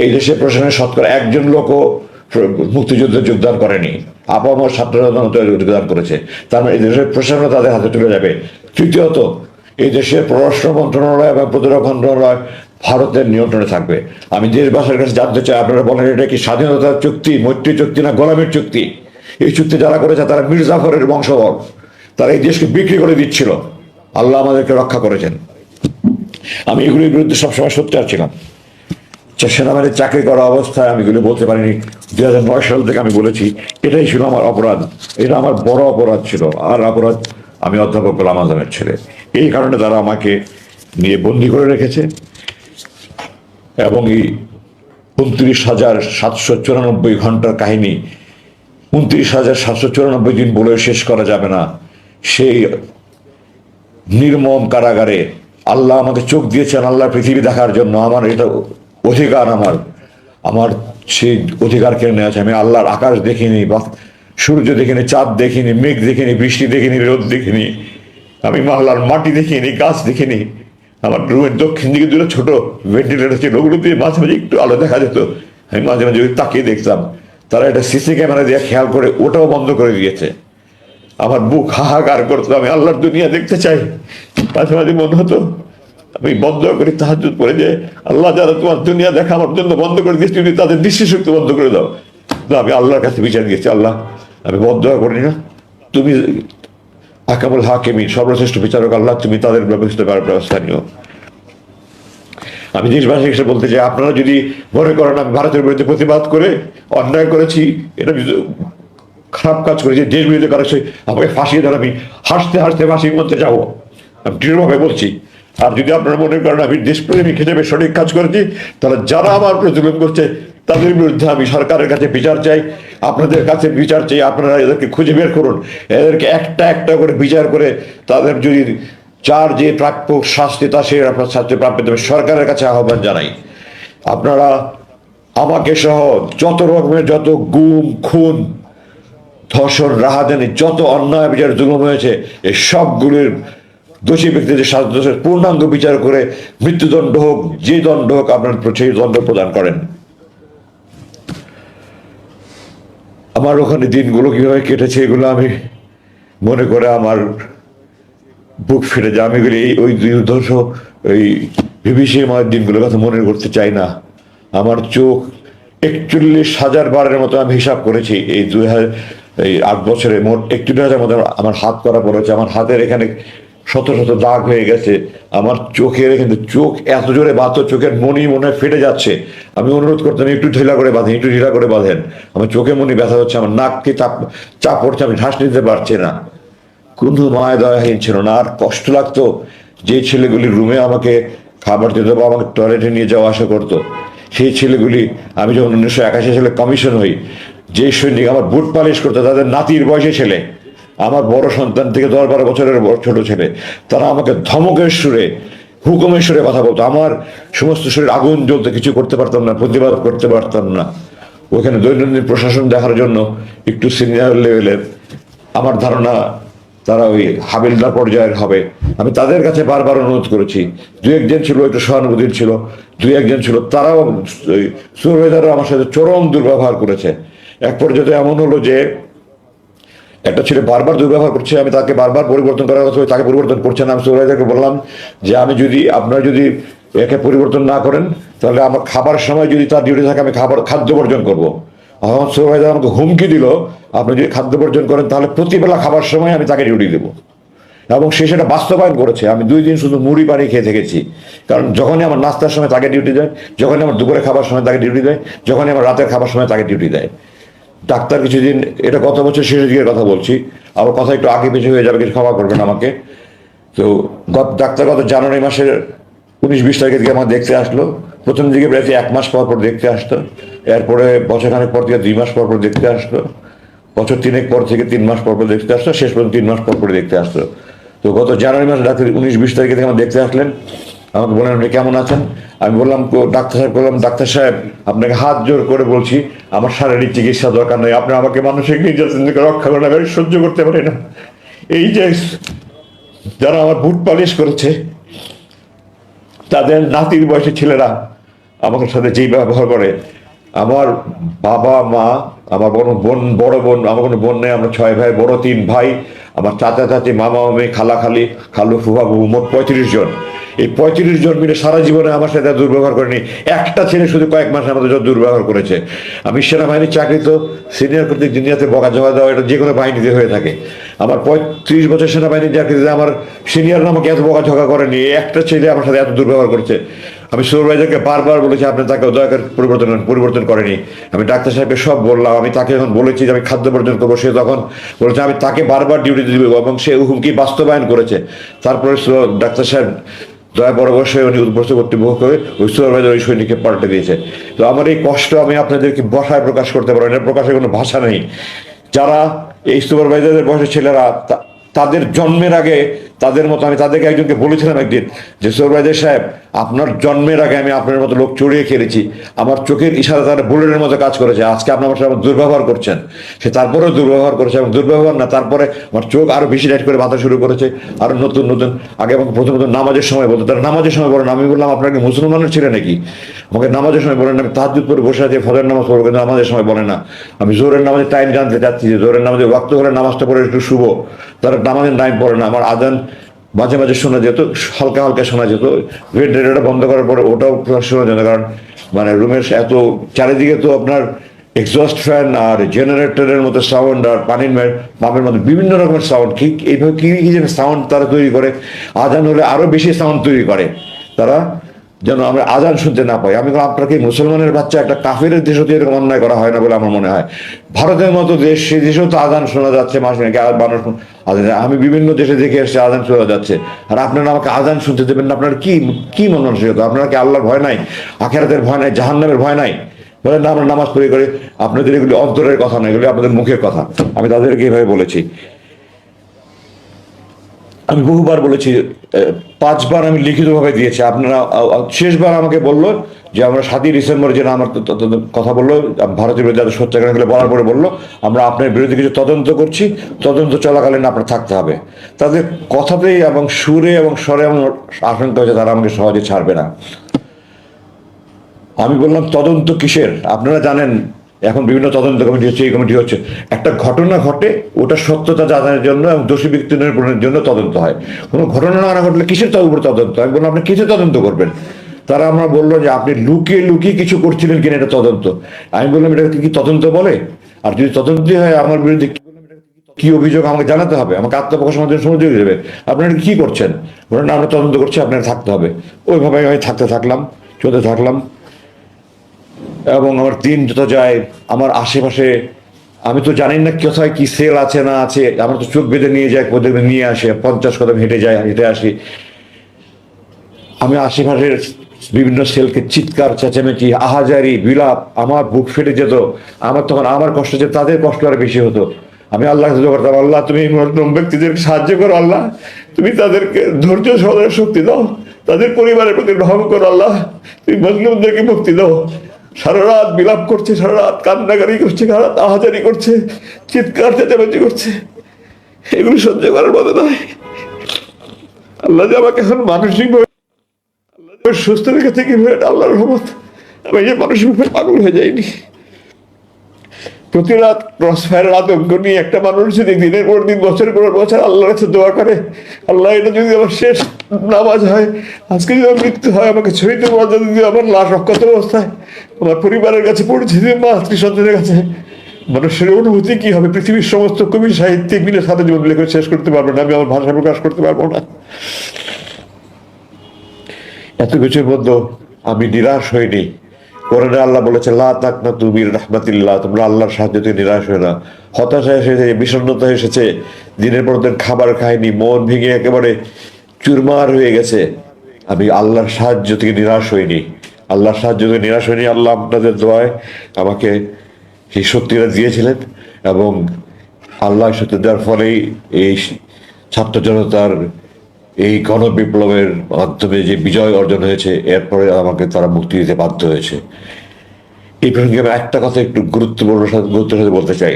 এই দেশের প্রশাসনের শতকরা 1জন লোকও মুক্তিযুদ্ধে যোগদান করেনি, আপামর ছাত্ররা যোগদান করেছে। তার মানে এই দেশের প্রশাসন তাদের হাতে তুলে যাবে। তৃতীয়ত, এই দেশের পররাষ্ট্র মন্ত্রণালয় এবং প্রতিরক্ষা মন্ত্রণালয় ভারতের নিয়ন্ত্রণে থাকবে। আমি দেশবাসীর কাছে জানতে চাই, আপনারা বলেন এটা কি স্বাধীনতার চুক্তি, মৈত্রী চুক্তি না গোলামীর চুক্তি? এই চুক্তি যারা করেছে তারা মির্জাফরের বংশধর, তারা এই দেশকে বিক্রি করে দিচ্ছিল। আল্লাহ আমাদেরকে রক্ষা করেছেন। আমি এগুলির বিরুদ্ধে সবসময় সোচ্চার ছিলাম। সেনাবাহিনীর চাকরি করা অবস্থায় আমি এগুলো বলতে পারিনি। 2009 সাল থেকে আমি বলেছি, এটাই ছিল আমার অপরাধ, এটা আমার বড় অপরাধ ছিল। আর অপরাধ, আমি অধ্যাপক গোলাম আজমের ছেলে। এই কারণে তারা আমাকে নিয়ে বন্দি করে রেখেছে এবং এই 29,794 ঘন্টার কাহিনী 29,794 দিন বলে শেষ করা যাবে না। সেই নির্মম কারাগারে আল্লাহ আমাকে চোখ দিয়েছেন আল্লাহ পৃথিবী দেখার জন্য। আমার এটা অধিকার, আমার সেই অধিকার কেড়ে নেওয়া আছে। আমি আল্লাহর আকাশ দেখিনি, বা সূর্য দেখিনি, চাঁদ দেখিনি, মেঘ দেখিনি, বৃষ্টি দেখিনি, রোদ দেখিনি। আমি আল্লাহর মাটি দেখিনি, গাছ দেখিনি। আমার রুমের দক্ষিণ দিকে দুটো ছোট ভেন্টিলেটর ছিল, ওগুলো দিয়ে মাঝে মাঝে একটু আলো দেখা যেত। আমি মাঝে মাঝে তাকিয়ে দেখতাম। তারা এটা সিসি ক্যামেরা দিয়ে খেয়াল করে ওটাও বন্ধ করে দিয়েছে। আমার বুক হাহাকার করতো, আমি আল্লাহর দুনিয়া দেখতে চাই। মাঝে মাঝে মনে হতো আমি বন্ধ করি তাহাজ্জুদ পড়ে, যে আল্লাহ যারা তোমার দুনিয়া দেখা আমার জন্য বন্ধ করে দিয়েছে, তুমি তাদের দৃষ্টিশক্তি বন্ধ করে দাও। আমি আল্লাহর কাছে বিচার দিয়েছি, আল্লাহ আমি বন্ধ করিনি না, তুমি আকামুল হাকিমিন, সর্বশ্রেষ্ঠ বিচারক আল্লাহ, তুমি তাদের ব্যবস্থা নিও। আমি দেশবাসী হিসেবে বলতে চাই, আপনারা যদি মনে করেন আমি ভারতের বিরুদ্ধে প্রতিবাদ করে অন্যায় করেছি, এটা খারাপ কাজ করেছি, দেশ বিরুদ্ধে করেছি, আমাকে ফাঁসিয়ে দেন, আমি হাসতে হাসতে ফাঁসির মধ্যে যাবো, আমি দৃঢ়ভাবে বলছি। আর যদি আপনারা মনে করেন আমি দেশপ্রেমিক হিসেবে সঠিক কাজ করেছি, তাহলে যারা আমার প্রতিরোধ করছে তাদের বিরুদ্ধে আমি সরকারের কাছে বিচার চাই, আপনাদের কাছে বিচার চাই। আপনারা এদেরকে খুঁজে বের করুন, এদেরকে একটা একটা করে বিচার করে তাদের যদি যার যে প্রাপ্য শাস্তি তা সে আপনার শাস্তি প্রাপ্য দেবে। সরকারের কাছে আহ্বান জানাই, আপনারা আমাকে সহ যত রকমের যত গুম খুন ধর্ষণ রাহাজানি যত অন্যায় বিচার জুলুম হয়েছে এই সবগুলির দোষী ব্যক্তিদের শাস্তির পূর্ণাঙ্গ বিচার করে মৃত্যুদণ্ড হোক, যে দণ্ড হোক আপনার সেই দণ্ড প্রদান করেন। আমার ওখানে দিনগুলো কিভাবে কেটেছে এগুলো আমি মনে করে আমার বুক ফিরে যায়। আমি এগুলি ওই দুর্ধর্ষ ওই বিভীষিকাময় দিনগুলোর কথা মনে করতে চাই না। আমার চোখ 41,000 বারের মতো আমি হিসাব করেছি এই 8 বছরে, মোট 41,000 মতো আমার হাত করা পড়েছে। আমার হাতের এখানে শত শত দাগ হয়ে গেছে। আমার চোখের কিন্তু চোখ এত জোরে বাঁধতো, চোখের মনি মনে হয় ফেটে যাচ্ছে। আমি অনুরোধ করতাম একটু ঢিলা করে বাঁধেন, একটু ঢিলা করে বাঁধেন। আমার চোখে মনি ব্যথা হচ্ছে, আমার নাককে চাপ পড়ছে, আমি শ্বাস নিতে পারছি না। কোনো মায়া দয়াহীন ছিল না। আর কষ্ট লাগতো যে ছেলেগুলি রুমে আমাকে খাবার দিত বা আমাকে টয়লেটে নিয়ে যাওয়া আসা করতো, সেই ছেলেগুলি আমি যখন 1981 সালে কমিশন হই, যে সৈনিক আমার বুট পালিশ করতো তাদের নাতির বয়সী ছেলে, আমার বড় সন্তান থেকে 10-12 বছরের ছোট ছেলে, তারা আমাকে ধমকের সুরে হুকুমের সুরে কথা বলতো, আমার সমস্ত শরীর আগুন জ্বলতে, কিছু করতে পারতাম না, প্রতিবাদ করতে পারতাম না। ওখানে দৈনন্দিন প্রশাসন দেখার জন্য একটু সিনিয়র লেভেলের, আমার ধারণা তারা ওই হাবিলদার পর্যায়ের হবে। আমি তাদের কাছে বারবার অনুরোধ করেছি, দু একজন ছিল একটু সহানুভূতির ছিল, দু একজন ছিল তারাও, সুপারভাইজারও আমার সাথে চরম দুর্ব্যবহার করেছে। এক পর্যায়ে এমন হলো যে একটা ছেলে বারবার দুর্ব্যবহার করছে, আমি তাকে বারবার পরিবর্তন করার কথা, তাকে পরিবর্তন করছে না। আমি সুপারভাইজারকে বললাম যে আমি যদি, আপনারা যদি একে পরিবর্তন না করেন তাহলে আমার খাবার সময় যদি তার ডিউটি থাকে আমি খাদ্য বর্জন করবো। আমার সুপারভাইজার আমাকে হুমকি দিল, আপনি যদি খাদ্য বর্জন করেন তাহলে প্রতিবেলা খাবার সময় আমি তাকে ডিউটি দেবো। এবং সে সেটা বাস্তবায়ন করেছে। আমি 2 দিন শুধু মুড়ি পানি খেয়ে থেকেছি, কারণ যখনই আমার নাস্তার সময় তাকে ডিউটি দেয়, যখনই আমার দুপুরে খাবার সময় তাকে ডিউটি দেয়, যখনই আমার রাতের খাবার সময় তাকে ডিউটি দেয়। ডাক্তার কিছুদিন, এটা গত বছর শেষের দিকের কথা বলছি, আবার কথা একটু আগে পিছিয়ে হয়ে যাবে, কিছু ক্ষমা করবেন আমাকে। তো ডাক্তার গত জানুয়ারি মাসের 19-20 তারিখের দিকে আমার দেখতে আসলো। প্রথম দিকে প্রায় 1 মাস পর পর দেখতে আসতো, এরপরে বছরখানেক পর থেকে 2 মাস পর পর দেখতে আসতো, বছর 3 পর থেকে 3 মাস পর পর দেখতে আসতো, শেষ পর্যন্ত 3 মাস পর পর দেখতে আসতো। তো গত জানুয়ারি মাসে ডাক্তার 19-20 তারিখে থেকে আমার দেখতে আসলেন, আমাকে বললেন আপনি কেমন আছেন। আমি বললাম, ডাক্তার সাহেব, বললাম ডাক্তার সাহেব আপনাকে হাত জোর করে বলছি আমার শারীরিক চিকিৎসা দরকার নেই, আপনি আমাকে মানসিক নির্যাতন থেকে রক্ষা করেন, আমি সহ্য করতে পারি না। এই যে যারা আমার বুট পালিশ করেছে, তাদের নাতির বয়সী ছেলেরা আমার সাথে যেই ব্যবহার করে, আমার বাবা মা, আমার বড় বোন, আমার কোনো বোন নেই, আমরা 6 ভাই, বড় 3 ভাই, আমার চাচা চাচি, মামা মামি, খালা খালি, খালু ফুফা ফুফু, মোট 35 জন। এই 35 জন মিলে সারা জীবনে আমার সাথে দুর্ব্যবহার করেনি। একটা ছেলে শুধু কয়েক মাস আমাদের সাথে দুর্ব্যবহার করেছে। আমি সেনাবাহিনীর চাকরি, তো সিনিয়র কর্তৃক দুনিয়াতে বকা জমা দেওয়া, এটা যে কোনো বাহিনীতে হয়ে থাকে। আমার 35 বছর সেনাবাহিনীর চাকরিতে আমার সিনিয়র আমাকে এত বকা ঝকা করেনি, একটা ছেলে আমার সাথে এত দুর্ব্যবহার করছে। আমি সুপারভাইজারকে বারবার বলেছি আপনি তাকে দয়া করে পরিবর্তন করেনি। আমি ডাক্তার সাহেবকে সব বললাম, আমি তাকে যখন বলেছি যে আমি খাদ্য বর্জন করবো, সে তখন বলেছে আমি তাকে বারবার ডিউটি দিব, এবং সে হুমকি বাস্তবায়ন করেছে। তারপরে ডাক্তার সাহেব দয়া পরামর্শ উনি উদ্বস্ত কর্তৃপক্ষ করে ওই সুপারভাইজার ওই সৈনিককে পাল্টে দিয়েছে। তো আমার এই কষ্ট আমি আপনাদেরকে ভাষায় প্রকাশ করতে পারবো না, প্রকাশের কোনো ভাষা নেই। যারা এই সুপারভাইজারদের বয়সের ছেলেরা, তাদের জন্মের আগে তাদের মতো, আমি তাদেরকে একজনকে বলেছিলাম একদিন যে সুপারভাইজার সাহেব আপনার জন্মের আগে আমি আপনার মতো লোক চড়িয়ে খেলেছি, আমার চোখের ইশারা তারা বুলেটের মতো কাজ করেছে, আজকে আপনি আমার সাথে দুর্ব্যবহার করছেন। সে তারপরেও দুর্ব্যবহার করেছে, এবং দুর্ব্যবহার না, তারপরে আমার চোখ আরো বেশি লাইট করে বাঁধা শুরু করেছে, আরো নতুন নতুন। আগে আমাকে প্রথমত নামাজের সময় বলতো, তারা নামাজের সময় বলেন, আমি বললাম আপনার কি মুসলমানের ছেলে নাকি, আমাকে নামাজের সময় বলেন। আমি তাহাজ্জুদ পরে বসে আছি, ফজর নামাজ পড়বো, কিন্তু নামাজের সময় বলে না। আমি জোহরের নামাজের টাইম জানতে চাচ্ছি যে জোহরের নামাজের ওয়াক্ত হলে নামাজটা পড়ে একটু শুভ, তারা নামাজের টাইম পড়ে না। আমার আজান মাঝে মাঝে শোনা যেত, হালকা হালকা শোনা যেত, ভেন্টিলেটরটা বন্ধ করার পরে ওটাও শোনা যেত, কারণ মানে রুমের এত চারিদিকে তো আপনার এক্সস্ট ফ্যান আর জেনারেটরের মতো সাউন্ড, আর পানির পাম্পের মধ্যে বিভিন্ন রকমের সাউন্ড, ঠিক এইভাবে কি কি যেন সাউন্ড তারা তৈরি করে, আজান হলে আরো বেশি সাউন্ড তৈরি করে তারা, যেন আমরা আজান শুনতে না পাই। আমি বললাম আপনাকে মুসলমানের বাচ্চা, একটা কাফিরের দেশও তো এরকম অন্যায় করা হয় না বলে আমার মনে হয়। ভারতের মতো দেশ, সেই দেশেও তো আজান শোনা যাচ্ছে মাসে নাকি মানুষ আজান, আমি বিভিন্ন দেশে দেখে এসেছি আজান শোনা যাচ্ছে, আর আপনারা আমাকে আজান শুনতে দেবেন না? আপনার কি কি মন মানসিকতা? আপনারা কি আল্লাহর ভয় নাই, আখেরাতের ভয় নাই, জাহান্নামের ভয় নাই? বলেন না আমরা নামাজ পড়ি করে, আপনাদের এগুলি অন্তরের কথা না, এগুলি আপনাদের মুখের কথা। আমি তাদেরকে এভাবে বলেছি, আমি বহুবার বলেছি, 5 বার আমি লিখিতভাবে দিয়েছি। আপনারা শেষবার আমাকে বললো যে আমরা 7ই ডিসেম্বর, যেটা আমার কথা বললো ভারতের বিরুদ্ধে এত সত্যাগ্রহ বলার পরে বললো আমরা আপনার বিরুদ্ধে কিছু তদন্ত করছি, তদন্ত চলাকালীন আপনার থাকতে হবে। তাদের কথাতেই এবং সুরে এবং স্বরে এমন আশঙ্কা হয়েছে তারা আমাকে সহজে ছাড়বে না। আমি বললাম তদন্ত কিসের? আপনারা জানেন এখন বিভিন্ন তদন্ত কমিটি হচ্ছে, এই কমিটি হচ্ছে। একটা ঘটনা ঘটে, ওটা সত্যতা জানার জন্য এবং দোষী ব্যক্তি নির্ণয়ের জন্য তদন্ত হয়। কোনো ঘটনা না ঘটলে কিসের উপর তদন্ত? আমি বললাম আপনি কিসের তদন্ত করবেন? তারা আমরা বললো যে আপনি লুকিয়ে লুকিয়ে কিছু করছিলেন কিনা এটা তদন্ত। আমি বললাম এটাকে কি তদন্ত বলে? আর যদি তদন্তই হয় আমার বিরুদ্ধে কি অভিযোগ আমাকে জানাতে হবে, আমাকে আত্মপ্রকাশ আমাদের সুযোগ দেবে। আপনারা কি করছেন? বলেন আমরা তদন্ত করছি, আপনারা থাকতে হবে। ওইভাবে আমি চলতে থাকলাম। এবং আমার দিন যত যায়, আমার আশেপাশে আমি তো জানি না কোথায় কি সেল আছে না আছে, আমার তো চোখ বেঁধে নিয়ে যায়, কোথায় নিয়ে আসে, 50 কদম হেঁটে আসি। আমি আশেপাশের বিভিন্ন সেলকে চিৎকার চেঁচামেচি আহাজারি বিলাপ, আমার বুক ফেটে যেত। আমার তখন আমার কষ্ট যে তাদের কষ্ট আর বেশি হতো। আমি আল্লাহ করতাম, আল্লাহ তুমি ব্যক্তিদেরকে সাহায্য করো, আল্লাহ তুমি তাদেরকে ধৈর্য সহনের শক্তি দাও, তাদের পরিবারের প্রতি রহম করো আল্লাহ। তুমি মজলুমদেরকে মুক্তি দাও। সারা রাত বিলাপ করছে, সারা রাত কান্নাকারি করছে, সারা রাত আহাজারি করছে, চিৎকার চেঁচামেচি করছে, এগুলো সহ্য করার মতো নয়। আল্লাহ যে আমাকে এখন মানসিকভাবে সুস্থ রেখেছে কি আল্লাহর রহমত, আমি যে মানসিকভাবে পাগল হয়ে যাইনি। প্রতি রাত ক্রস ফায়ারের আতঙ্ক নিয়ে একটা মানুষ যদি দিনের পর দিন, বছরের পর বছর আল্লাহর কাছে দোয়া করে, আল্লাহ এটা যদি আমার শেষ নামাজ হয়, আজকে যদি আমার মৃত্যু হয়, আমাকে ছড়িতে মর্যাদা যদি আমার লাশ অক্ষত অবস্থায় আমার পরিবারের কাছে পৌঁছে দিয়ে মা স্ত্রী সন্তানের কাছে, মানুষের অনুভূতি কি হবে? পৃথিবীর সমস্ত কবি সাহিত্যিক মিলে সারা জীবন লেখে শেষ করতে পারবো না, আমি আমার ভাষা প্রকাশ করতে পারবো না। এত কিছুর মধ্যে আমি নিরাশ হইনি। কোরআনে আল্লাহ বলেছে, লা তাকনাতু মির রাহমাতিল্লাহ, তোমরা আল্লাহর সাহায্য থেকে নিরাশ হয়ে না। হতাশা এসেছে, বিষণ্ণতা এসেছে, দিনের পর দিন খাবার খায়নি, মন ভেঙে একেবারে চুরমার হয়ে গেছে, আমি আল্লাহর সাহায্য থেকে নিরাশ হইনি। আল্লাহর সাহায্য থেকে নিরাশ হইনি। আল্লাহ আপনাদের দোয়ায় আমাকে সেই শক্তিটা দিয়েছিলেন, এবং আল্লাহ শক্তি দেওয়ার ফলেই এই ছাত্র জনতার এই গণবিপ্লবের মাধ্যমে যে বিজয় অর্জন হয়েছে, এরপরে আমাকে তারা মুক্তি দিতে বাধ্য হয়েছে। এই প্রসঙ্গে আমি একটা কথা একটু গুরুত্বের সাথে বলতে চাই।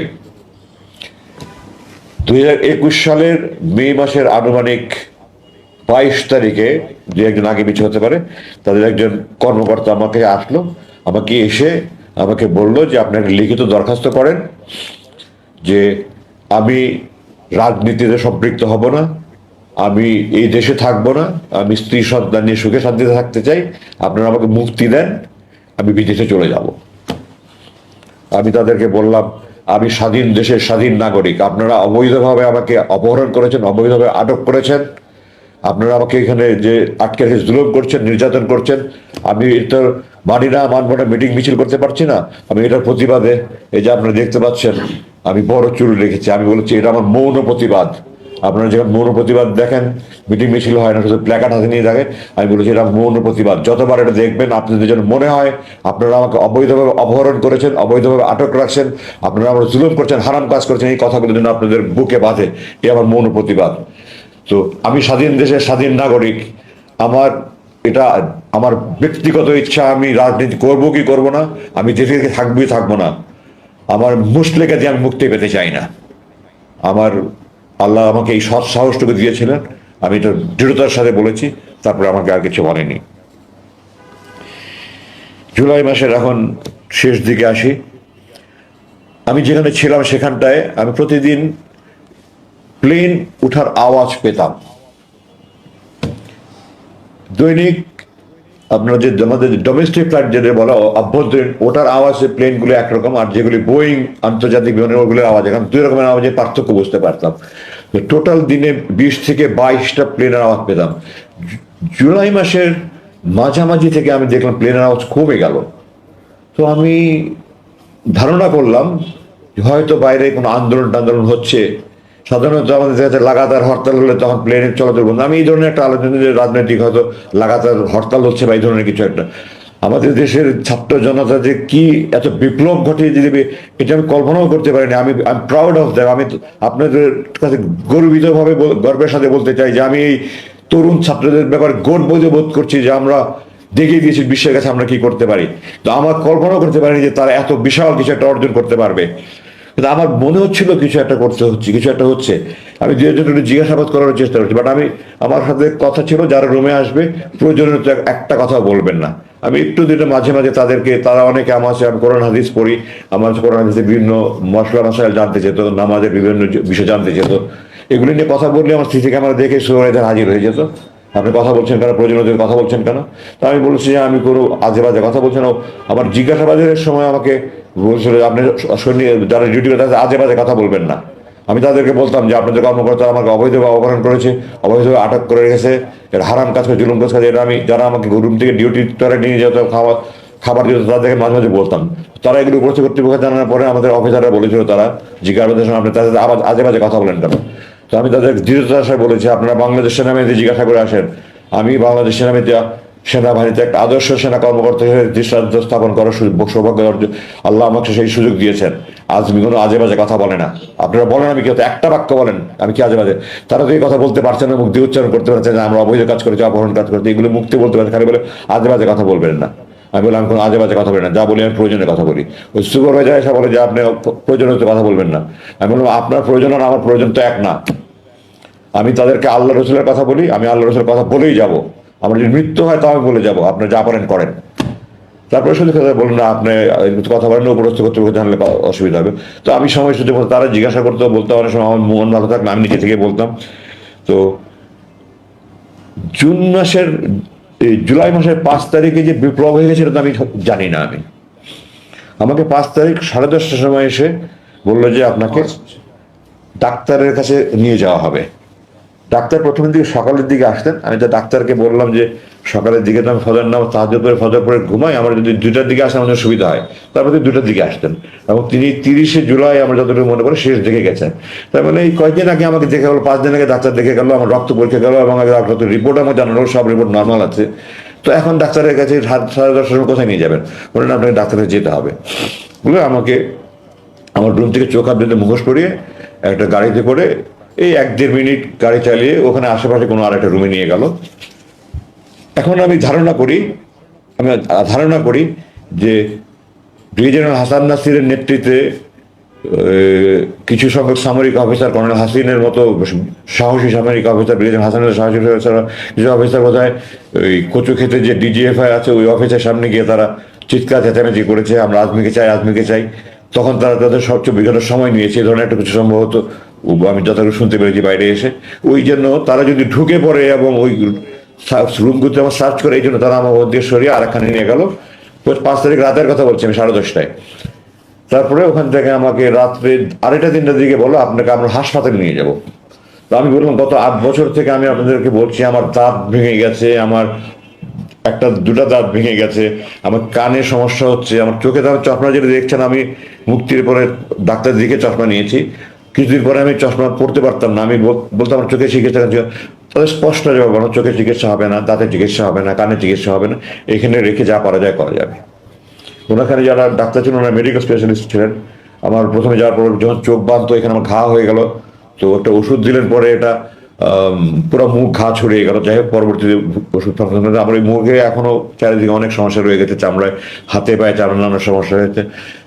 2021 সালের মে মাসের আনুমানিক 22 তারিখে, যে একজন আগে পিছু হতে পারে, তাদের একজন কর্মকর্তা আমাকে আসলো, আমাকে এসে আমাকে বললো যে আপনি একটা লিখিত দরখাস্ত করেন যে আমি রাজনীতিতে সম্পৃক্ত হব না, আমি এই দেশে থাকবো না, আমি স্ত্রী সন্তান নিয়ে সুখে শান্তিতে থাকতে চাই, আপনারা আমাকে মুক্তি দেন, আমি বিদেশে চলে যাব। আমি তাদেরকে বললাম, আমি স্বাধীন দেশের স্বাধীন নাগরিক, আপনারা অবৈধভাবে আমাকে অপহরণ করেছেন, অবৈধভাবে আটক করেছেন, আপনারা আমাকে এখানে যে আটকে রেখে জুলুম করছেন, নির্যাতন করছেন, আমি এটা মানি না, মানব না, মিটিং মিছিল করতে পারছি না। আমি এটার প্রতিবাদে, এই যে আপনারা দেখতে পাচ্ছেন আমি বড় চুল রেখেছি, আমি বলেছি এটা আমার মৌন প্রতিবাদ। আপনারা যখন মৌন প্রতিবাদ দেখেন, মিটিং মিছিল হয় না, শুধু প্ল্যাকার্ড হাতে নিয়ে থাকে, আমি বলেছি এটা মৌন প্রতিবাদ। যতবার এটা দেখবেন, আপনাদের যেন মনে হয় আপনারা আমাকে অবৈধভাবে অপহরণ করেছেন, অবৈধভাবে আটক রাখছেন, আপনারা আমার জুলুম করছেন, হারাম কাজ করছেন, এই কথাগুলো যেন আপনাদের বুকে বাঁধে, এ আমার মৌন প্রতিবাদ। তো আমি স্বাধীন দেশের স্বাধীন নাগরিক, আমার এটা আমার ব্যক্তিগত ইচ্ছা, আমি রাজনীতি করব কি করব না, আমি দেশে থাকবই থাকবো না, আমার মুসলেকে দিয়ে আমি মুক্তি পেতে চাই না। আমার আল্লাহ আমাকে এই সৎ সাহসটুকু দিয়েছিলেন, আমি এটা দৃঢ়তার সাথে বলেছি, তারপরে আমাকে আর কিছু বলেনি। জুলাই মাসের এখন শেষ দিকে আসি। আমি যেখানে ছিলাম সেখানটায় আমি প্রতিদিন প্লেন উঠার আওয়াজ পেতাম। দৈনিক আপনার যে আমাদের ডোমেস্টিক ফ্লাইট যেটা বলা অভ্যন্তরীণ, ওটার আওয়াজে প্লেনগুলো একরকম, আর যেগুলি বোয়িং আন্তর্জাতিক বিমানের ওগুলোর আওয়াজ এখন দুই রকমের আওয়াজের পার্থক্য বুঝতে পারতাম। টোটাল দিনে 20 থেকে 22টা প্লেনের আওয়াজ পেতাম। জুলাই মাসের মাঝামাঝি থেকে আমি দেখলাম প্লেনের আওয়াজ কমে গেল। তো আমি ধারণা করলাম হয়তো বাইরে কোনো আন্দোলন টান্দোলন হচ্ছে। সাধারণত আমাদের কাছে লাগাতার হরতাল হলে তখন প্লেনের চলাচল বন্ধ। আমি এই ধরনের একটা আলোচনা, যে রাজনৈতিক হয়তো লাগাতার হরতাল হচ্ছে বা এই ধরনের কিছু একটা। আমাদের দেশের ছাত্র জনতা যে কি এত বিপ্লব ঘটিয়ে দিবে, এটা আমি কল্পনাও করতে পারিনি। আমি প্রাউড অফ দ্যাম। আমি আপনাদের কাছে গর্বিতভাবে গর্বের সাথে বলতে চাই যে আমি এই তরুণ ছাত্রদের ব্যাপারে গর্ববোধ করছি যে আমরা দেখিয়ে দিয়েছি বিশ্বের কাছে আমরা কি করতে পারি। তো আমার কল্পনাও করতে পারিনি যে তারা এত বিশাল কিছু একটা অর্জন করতে পারবে। কিন্তু আমার মনে হচ্ছিল কিছু একটা করতে হচ্ছে, কিছু একটা হচ্ছে। আমি দু একজন একটু জিজ্ঞাসাবাদ করার চেষ্টা করছি, বাট আমি আমার সাথে কথা ছিল যারা রুমে আসবে প্রয়োজনীয় একটা কথা বলবেন না। আমি একটু দিনে মাঝে মাঝে তাদেরকে, তারা অনেকে আমার সাথে, আমি কোরআন হাদিস পড়ি, আমার কোরআন হাদিসে বিভিন্ন মশলা মশাইল জানতে চেত, নামাজের বিভিন্ন বিষয় জানতে চেত, এগুলি নিয়ে কথা বললে আমার সিসি ক্যামেরা দেখে সুরাইদার হাজির হয়ে যেত। আপনি কথা বলছেন কেন, প্রয়োজনীয় কথা বলছেন কেন? তা আমি বলছি যে আমি কোনো আজে বাজে কথা বলছেন। আমার জিজ্ঞাসাবাদের সময় আমাকে বলছিল আপনি যারা ডিউটি করে তাদের আজে বাজে কথা বলবেন না। আমি তাদেরকে বলতাম যে আপনাদের কর্মকর্তা আমাকে অবৈধভাবে অপহরণ করেছে, অবৈধভাবে আটক করে রেখেছে, এর হারাম কাজ করে, জুলুম কাজ করে। এটা আমি যারা আমাকে রুম থেকে ডিউটি করে নিয়ে যেত, খাবার দিত, তাদেরকে মাঝে মাঝে বলতাম। তারা এগুলো উপস্থিত কর্তৃপক্ষ জানানোর পরে আমাদের অফিসাররা বলেছিল, তারা জিজ্ঞাসাবাদের সময় আপনি তাদের আজে বাজে কথা বলেন কেন? তো আমি তাদের দৃঢ়তার সাথে বলেছি আপনারা বাংলাদেশ সেনাবাহিনীতে জিজ্ঞাসা করে আসেন। আমি বাংলাদেশ সেনাবাহিনীতে সেনাবাহিনীতে একটা আদর্শ সেনা কর্মকর্তা হিসেবে দৃষ্টান্ত স্থাপন করার সৌভাগ্য অর্জন আল্লাহ আমাকে সেই সুযোগ দিয়েছেন। আজ কোনো আজে বাজে কথা বলে না। আপনারা বলেন আমি কি হতো, একটা বাক্য বলেন আমি কি আজে বাজে, তারা তো এই কথা বলতে পারছে না, মুখ দিয়ে উচ্চারণ করতে পারছে না আমরা অবৈধ কাজ করেছি, অপহরণ কাজ করেছি, এগুলো মুক্তি বলতে পারছে, খালি বলে আজে বাজে কথা বলবেন না। আমি বললাম কোনো আজে বাজে কথা বলি না, যা বলি আমি প্রয়োজনের কথা বলি। ওই সুপারভাইজার এসে বলে যে আপনি প্রয়োজনের কথা বলবেন না। আমি বললাম আপনার প্রয়োজন আর আমার প্রয়োজন তো এক না। আমি তাদেরকে আল্লাহ রসুলের কথা বলি, আমি আল্লাহ রসুলের কথা বলেই যাব। আমার যদি মৃত্যু হয় তো আমি বলে যাব, আপনার যা পারেন করেন। তারপরে শুধু কথা বলুন না আপনি কথা বলেন উপরস্থ কর্তৃপক্ষ জানলে অসুবিধা হবে। তো আমি সময় সুযোগ তারা জিজ্ঞাসা করতে বলতে অনেক সময় আমার মন ভালো থাকলে আমি নিজে থেকে বলতাম। তো জুলাই মাসের 5 তারিখে যে বিপ্লব হয়ে গেছে এটা তো আমি জানি না। আমাকে 5 তারিখ 10:30টার সময় এসে বললো যে আপনাকে ডাক্তারের কাছে নিয়ে যাওয়া হবে। ডাক্তার প্রথমের দিকে সকালের দিকে আসতেন, আমি তো ডাক্তারকে বললাম যে সকালের দিকে তো আমি ফজর নামাজ তাহাজ্জুদ পড়ে ফজর পড়ে ঘুমাই, আমার যদি 2টার দিকে আসে আমাদের সুবিধা হয়। তারপরে 2টার দিকে আসতেন এবং তিনি 30শে জুলাই আমার যতটুকু মনে পড়ে শেষ দেখে গেছেন। তার মানে এই কয়েকদিন আগে আমাকে দেখে গেলো, 5 দিন আগে ডাক্তার দেখে গেলো, আমার রক্ত পরীক্ষা গেলো এবং রিপোর্ট আমার জানালো সব রিপোর্ট নর্মাল আছে। তো এখন ডাক্তারের কাছে 10:30টার সময় কোথায় নিয়ে যাবেন, বলেন আপনাকে ডাক্তারের যেতে হবে। বলে আমাকে আমার রুম থেকে চোখ হাত বেঁধে মুখোশ পরিয়ে একটা গাড়িতে করে এই 1-1.5 মিনিট গাড়ি চালিয়ে ওখানে আশেপাশে কোনো আর একটা রুমে নিয়ে গেল। এখন আমি ধারণা করি যে ব্রিগেডিয়ার হাসান নাসিরের নেতৃত্বে কিছু সংখ্যক সামরিক অফিসার, কর্নেল হাসিনের মতো সাহসী সামরিক অফিসার, ব্রিগেডিয়ার হাসানের সাহসী অফিসার, কিছু অফিসার বোধহয় ওই কচু ক্ষেতে যে ডিজিএফআই আছে ওই অফিসের সামনে গিয়ে তারা চিৎকার চেঁচামেচি করেছে, আমরা আজমিকে চাই, আজমিকে চাই। তখন তারা তাদের সবচেয়ে বিগত সময় নিয়েছে, এই ধরনের একটা কিছু সম্ভবত আমি যতটুকু শুনতে পেরেছি বাইরে এসে। ওই জন্য তারা যদি ঢুকে পড়ে এবং ওই রুমগুলোতে আমার সার্চ করে, এই জন্য তারা আমার দিয়ে সরিয়ে আরেকখানে নিয়ে গেল। 5 তারিখ রাতের কথা বলছি আমি, 10:30টায়। তারপরে ওখান থেকে আমাকে রাত্রে 2:30-3টার দিকে বলো আপনাকে আমরা হাসপাতালে নিয়ে যাব। তো আমি বললাম গত 8 বছর থেকে আমি আপনাদেরকে বলছি আমার দাঁত ভেঙে গেছে, আমার 1-2টা দাঁত ভেঙে গেছে, আমার কানে সমস্যা হচ্ছে, আমার চোখে তো চশমা যেটা দেখছেন আমি মুক্তির পরে ডাক্তার দিকে চশমা নিয়েছি, কিছুদিন পরে আমি চশমা পড়তে পারতাম না। আমি বলতাম আমার চোখে চিকিৎসা, তাদের স্পষ্ট জবাব আমার চোখের চিকিৎসা হবে না, দাঁতের চিকিৎসা হবে না, কানের চিকিৎসা হবে না, এখানে রেখে যা করা যায় করা যাবে। ওনাখানে যারা ডাক্তার ছিলেন ওনারা মেডিকেল স্পেশালিস্ট ছিলেন। আমার প্রথমে যাওয়ার পর যখন চোখ বাঁধতো এখানে আমার ঘা হয়ে গেল, তো একটা ওষুধ দিলেন, পরে এটা পুরো মুখ ঘা ছড়িয়ে গেল। যাই হোক পরবর্তীতে ওষুধ আমার ওই মুখে এখনো চারিদিকে অনেক সমস্যা রয়ে গেছে, চামড়ায় হাতে পায়ে চামড়া নানান সমস্যা হয়েছে।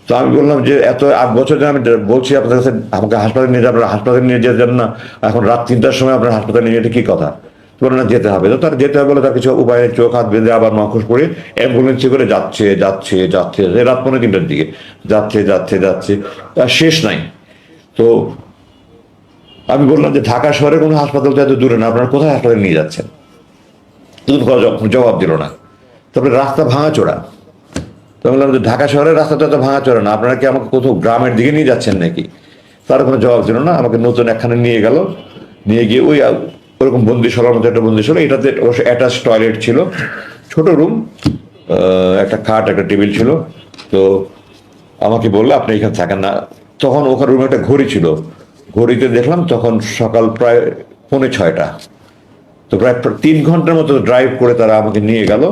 তো আমি বললাম যে এত 8 বছর ধরে আমি বলছি আপনাদের কাছে আমাকে হাসপাতালে নিয়ে যাবেন, হাসপাতালে নিয়ে যেতেন না, এখন রাত 3টার সময় আপনার হাসপাতালে নিয়ে যেতে কি কথা, বলে না যেতে হবে। তো তার যেতে হবে বলে তার কিছু উপায়ে চোখ হাত বেঁধে আবার মুখোশ পরে অ্যাম্বুলেন্সে করে যাচ্ছে যাচ্ছে যাচ্ছে রাত 2:45টার দিকে যাচ্ছে যাচ্ছে যাচ্ছে, তার শেষ নাই। তো আমি বললাম যে ঢাকা শহরে কোনো হাসপাতাল তো এত দূরে না, আপনারা কোথায় হাসপাতালে নিয়ে যাচ্ছেন? জবাব দিল না। তারপরে রাস্তা ভাঙাচোরা। তো বললাম যে ঢাকা শহরের রাস্তা তো এত ভাঙাচোরা না, আপনারা কি আমাকে কোথাও গ্রামের দিকে নিয়ে যাচ্ছেন নাকি? তার কোনো জবাব দিল না। আমাকে নতুন একখানে নিয়ে গেল, নিয়ে গিয়ে ওই ওরকম বন্দিশালার মতো একটা বন্দিশালা, এটাতে অবশ্য অ্যাটাচ টয়লেট ছিল, ছোট রুম, একটা খাট একটা টেবিল ছিল। তো আমাকে বললো আপনি এখানে থাকেন না। তখন ওখানে রুমে একটা ঘড়ি ছিল, ঘড়িতে দেখলাম তখন সকাল প্রায় 5:45। তো প্রায় 3 ঘন্টার মতো ড্রাইভ করে তারা আমাকে নিয়ে গেল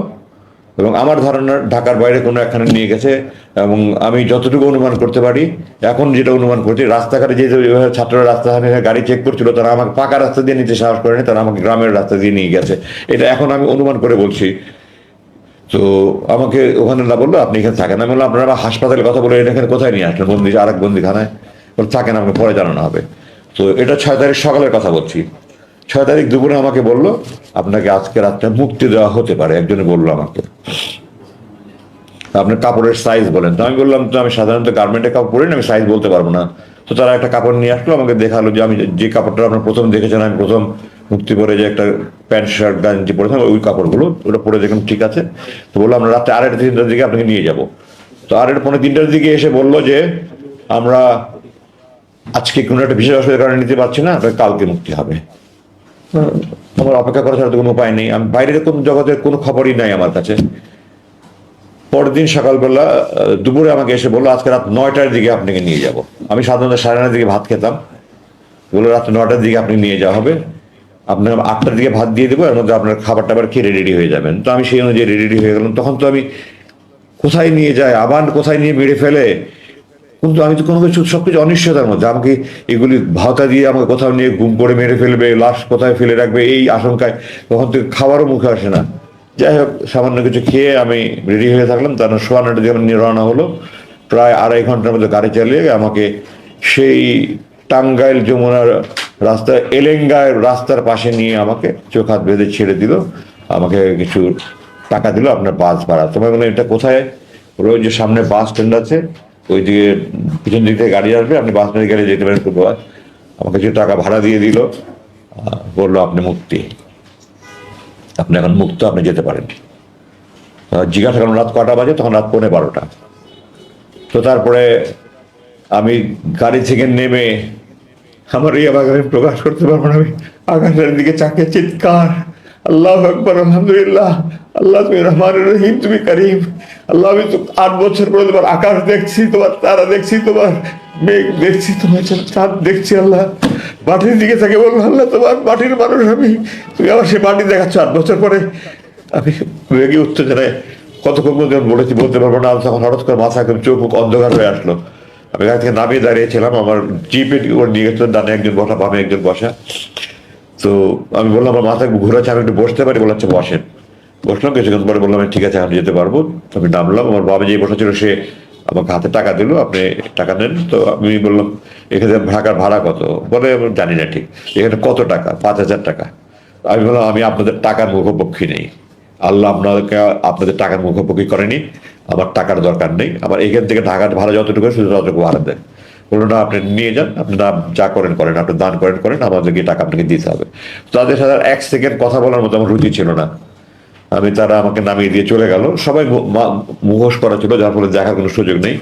এবং আমার ধারণা ঢাকার বাইরে কোনো একখানে নিয়ে গেছে। এবং আমি যতটুকু অনুমান করতে পারি, এখন যেটা অনুমান করছি, রাস্তাঘাটে যে ছাত্ররা রাস্তাঘাটে গাড়ি চেক করছিল তারা আমাকে পাকা রাস্তা দিয়ে নিতে সাহস করেনি, তারা আমাকে গ্রামের রাস্তা দিয়ে নিয়ে গেছে। এটা এখন আমি অনুমান করে বলছি। তো আমাকে ওখানে না বললো আপনি এখানে থাকেন। আমি বললাম আপনারা হাসপাতালে কথা বলে এখানে কোথায় নিয়ে আসলেন, বন্দি আরেক বন্দিখানায়? থাকেন, আমাকে পরে জানানো হবে। তো এটা 6 তারিখ সকালের কথা বলছি। 6 তারিখ দুপুরে আমাকে বললো আপনাকে আজকে রাতটা মুক্তি দেওয়া হতে পারে। একজনে বললো আমাকে আপনার কাপড়ের সাইজ বলেন। তো আমি বললাম তো আমি সাধারণত গার্মেন্টের কাপড় পরি না, আমি সাইজ বলতে পারবো না। তো তারা একটা কাপড় নিয়ে আসলো, আমাকে দেখালো যে আমি যে কাপড়টা আপনার প্রথম দেখেছেন, আমি প্রথম মুক্তি পরে যে একটা প্যান্ট শার্ট গেঞ্জি পরেছিলাম ওই কাপড়গুলো, ওটা পরে দেখুন ঠিক আছে। তো বললো আমরা রাতে 2:30-3টার দিকে আপনাকে নিয়ে যাব। তো 2:30-3টার দিকে এসে বললো যে আমরা আজকে কোনো একটা বিশেষ অসুবিধার কারণে নিতে পারছি না, আপনার কালকে মুক্তি হবে। আমার অপেক্ষা করা ছাড়া তো কোনো উপায় নেই, আমি বাইরের কোন জগতের কোনো খবরই নাই আমার কাছে। পরের দিন সকালবেলা দুপুরে আমাকে এসে বললো আজকে রাত 9টার দিকে আপনাকে নিয়ে যাব। আমি সাধারণত 9:30 দিকে ভাত খেতাম, বললো রাত 9টার দিকে আপনি নিয়ে যাওয়া হবে। আপনার 8টার দিকে ভাত দিয়ে দেবো, এর মধ্যে আপনার খাবার টাবার খেয়ে রেডি হয়ে যাবেন। তো আমি সেই অনুযায়ী রেডি হয়ে গেলাম। তখন তো আমি কোথায় নিয়ে যায়, আবার কোথায় নিয়ে মেরে ফেলে, কিন্তু আমি তো কোনো কিছু, সবকিছু অনিশ্চয়তার মধ্যে। আমাকে এগুলি ভাওতা দিয়ে আমাকে কোথাও নিয়ে গুম করে মেরে ফেলবে, লাশ কোথায় ফেলে রাখবে, এই আশঙ্কায় তখন তো খাবারও মুখে আসে না। যাই হোক, সামান্য কিছু খেয়ে আমি রেডি হয়ে থাকলাম। তার সোয়া 9টার দিকে নিয়ে রওনা হলো। প্রায় 2.5 ঘন্টার মধ্যে গাড়ি চালিয়ে আমাকে সেই টাঙ্গাইল যমুনার রাস্তা, এলেঙ্গায় রাস্তার পাশে নিয়ে আমাকে চোখ হাত বেঁধে ছেড়ে দিল। আমাকে কিছু টাকা দিল আপনার বাস ভাড়া। তোমার বলে এটা কোথায়? ওই যে সামনে বাস স্ট্যান্ড আছে, ওই দিকে পিছন দিক থেকে গাড়ি আসবে, আপনি বাস স্ট্যান্ডে গেলে যেতে পারেন। আমাকে কিছু টাকা ভাড়া দিয়ে দিল, বললো আপনি মুক্তি, আপনি এখন মুক্ত, আপনি যেতে পারেন। জিজ্ঞাসা করলাম রাত কটা বাজে? তখন রাত 12:15। তো তারপরে আমি গাড়ি থেকে নেমে আমার এই আবার আমি প্রকাশ করতে পারবো না, আমি আকাশের দিকে চাকে চিৎকার, আল্লাহ আকবার, আলহামদুলিল্লাহ, আল্লাহ তুমি রহমান রহিম, তুমি করিম, আল্লাহ আমি তো 8 বছর পরে তোমার আকাশ দেখছি, তোমার তারা দেখছি, তোমার মেঘ দেখছি, তোমার চাঁদ দেখছি। আল্লাহ মাটির দিকে থাকে বলবো, আল্লাহ তোমার মাটির মানুষ আমি, তুমি আমার সে মাটি দেখাচ্ছ 8 বছর পরে। আমি রেগে উত্তেজনায় কতক্ষণ পর্যন্ত বলতে পারবো না। তখন হঠাৎ করে মাথা একদম চোখ মুখ অন্ধকার হয়ে আসলো। আমি গাড়ি থেকে নামিয়ে দাঁড়িয়েছিলাম, আমার জিপে করে নিয়ে গেছিল, ডানে একজন বসা, বামে একজন বসা। তো আমি বললাম আমার মাথা ঘুরাচ্ছে, আমি একটু বসতে পারি? বলে আচ্ছা বসেন। বসলাম, কিছুক্ষণ পরে বললাম ঠিক আছে আমি যেতে পারবো। আমি নামলাম, আমার বাবা যে বসা ছিল সে আমাকে হাতে টাকা দিল, আপনি টাকা নেন। তো আমি বললাম এখানে ঢাকার ভাড়া কত? বলে আমি জানি না ঠিক। এখানে কত টাকা? 5,000 টাকা। আমি বললাম আমি আপনাদের টাকার মুখোপক্ষী নেই, আল্লাহ আপনাদেরকে আপনাদের টাকার মুখোপক্ষী করেনি, আমার টাকার দরকার নেই, আমার এখান থেকে ঢাকার ভাড়া যতটুকু শুধু ততটুকু ভাড়া দেন। বললো না আপনি নিয়ে যান, আপনি না যা করেন করেন, আপনি দান করেন, আমাদেরকে টাকা আপনাকে দিতে হবে। তাদের সাথে 1 সেকেন্ড কথা বলার মতো আমার রুচি ছিল না। তারা আমাকে নামিয়ে দিয়ে চলে গেল। সবাই মুখোশ করা ছিল, যার ফলে দেখার কোনো সুযোগ নেই।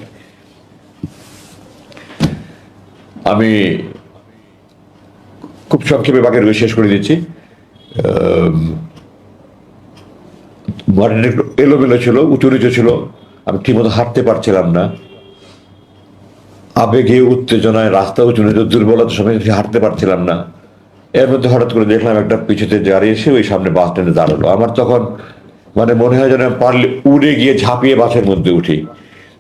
আমি খুব সংক্ষেপে বাকি রয়ে শেষ করে দিচ্ছি। মাটিটা একটু এলোমেলো ছিল, উঁচু নিচু ছিল, আমি ঠিকমতো হাঁটতে পারছিলাম না। আবেগে উত্তেজনায় রাস্তা উঁচু নিচু, দুর্বলতার সময় হাঁটতে পারছিলাম না। এর মধ্যে হঠাৎ করে দেখলাম একটা পিছুতে দাঁড়িয়ে এসে ওই সামনে বাস স্ট্যান্ডে দাঁড়ালো। আমার তখন মনে হয় যেন পারলে উড়ে গিয়ে ঝাঁপিয়ে বাসের মধ্যে উঠি।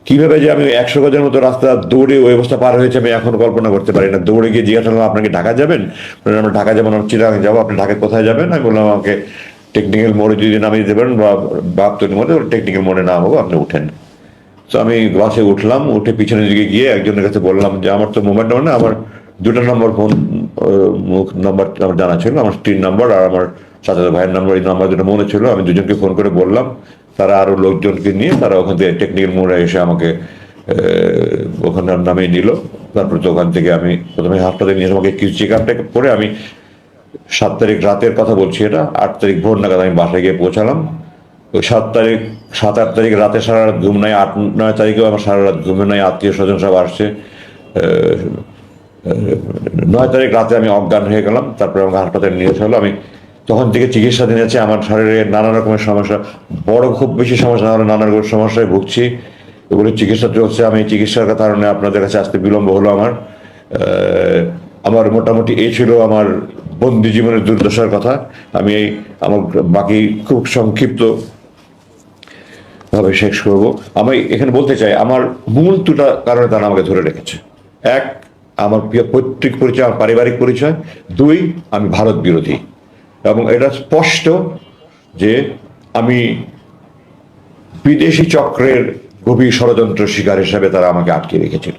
কিভাবে যে আমি 100 গজের মতো রাস্তা দৌড়ে ওই অবস্থা পার হয়েছে আমি এখন কল্পনা করতে পারি না। দৌড়ে গিয়ে জিজ্ঞাসা করলাম আপনাকে ঢাকা যাবেন? আমরা ঢাকা যাবো না, চিরাঙে যাবো। আপনি ঢাকায় কোথায় যাবেন? আমি বললাম আমাকে টেকনিক্যাল মোড়ে যদি নামিয়ে দিতে পারেন বা বাহাত্তর মোড়ে, টেকনিক্যাল মোড়ে নামাবো, আপনি উঠেন। তো আমি বাসে উঠলাম, উঠে পিছনের দিকে গিয়ে একজনের কাছে বললাম যে আমার তো মোবাইল নাম্বার না, আমার 2টা নম্বর ফোন নাম্বার আমার জানা ছিল, আমার স্ত্রীর নাম্বার আর আমার চাচাতো ভাইয়ের নাম্বার, এই নাম্বার দুটো মনে ছিল। আমি দুজনকে ফোন করে বললাম, তারা আরো লোকজনকে নিয়ে তারা ওখান থেকে টেকনিক্যাল মোড়ে এসে আমাকে ওখানে নামিয়ে নিল। তারপরে তো ওখান থেকে আমি প্রথমে হাসপাতালে নিয়ে আমাকে কিছু চেক আপটা করে আমি 7 তারিখ রাতের কথা বলছি, এটা 8 তারিখ ভোর নাগাদ আমি বাসায় গিয়ে পৌঁছালাম। ওই 7 তারিখ 7-8 তারিখ রাতে সারা রাত ঘুম নাই, 8-9 তারিখেও আমার সারা রাত ঘুমে নাই, আত্মীয় স্বজন সব আসছে। 9 তারিখ রাতে আমি অজ্ঞান হয়ে গেলাম। তারপরে আমাকে হাসপাতালে নিয়ে চলো। আমি তখন থেকে চিকিৎসাধীন আছে। আমার শরীরে নানা রকমের সমস্যা, বড় খুব বেশি সমস্যা না হলে নানা রকমের সমস্যায় ভুগছি, এগুলো চিকিৎসা চলছে। আমি চিকিৎসার কারণে আপনাদের কাছে আসতে বিলম্ব হলো আমার। আমার মোটামুটি এই ছিল আমার বন্দি জীবনের দুর্দশার কথা। আমি আমার বাকি খুব সংক্ষিপ্ত ভাবে শেষ করব। আমি এখানে বলতে চাই আমার মূল 2টা কারণে তারা আমাকে ধরে রেখেছে। 1, আমার পৈতৃক পরিচয়, আমার পারিবারিক পরিচয়। 2, আমি ভারত বিরোধী। এবং এটা স্পষ্ট যে আমি বিদেশি চক্রের গভীর ষড়যন্ত্র শিকার হিসাবে তারা আমাকে আটকে রেখেছিল।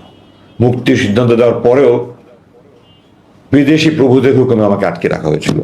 মুক্তির সিদ্ধান্ত দেওয়ার পরেও বিদেশি প্রভুদের হুকুমে আমাকে আটকে রাখা হয়েছিল।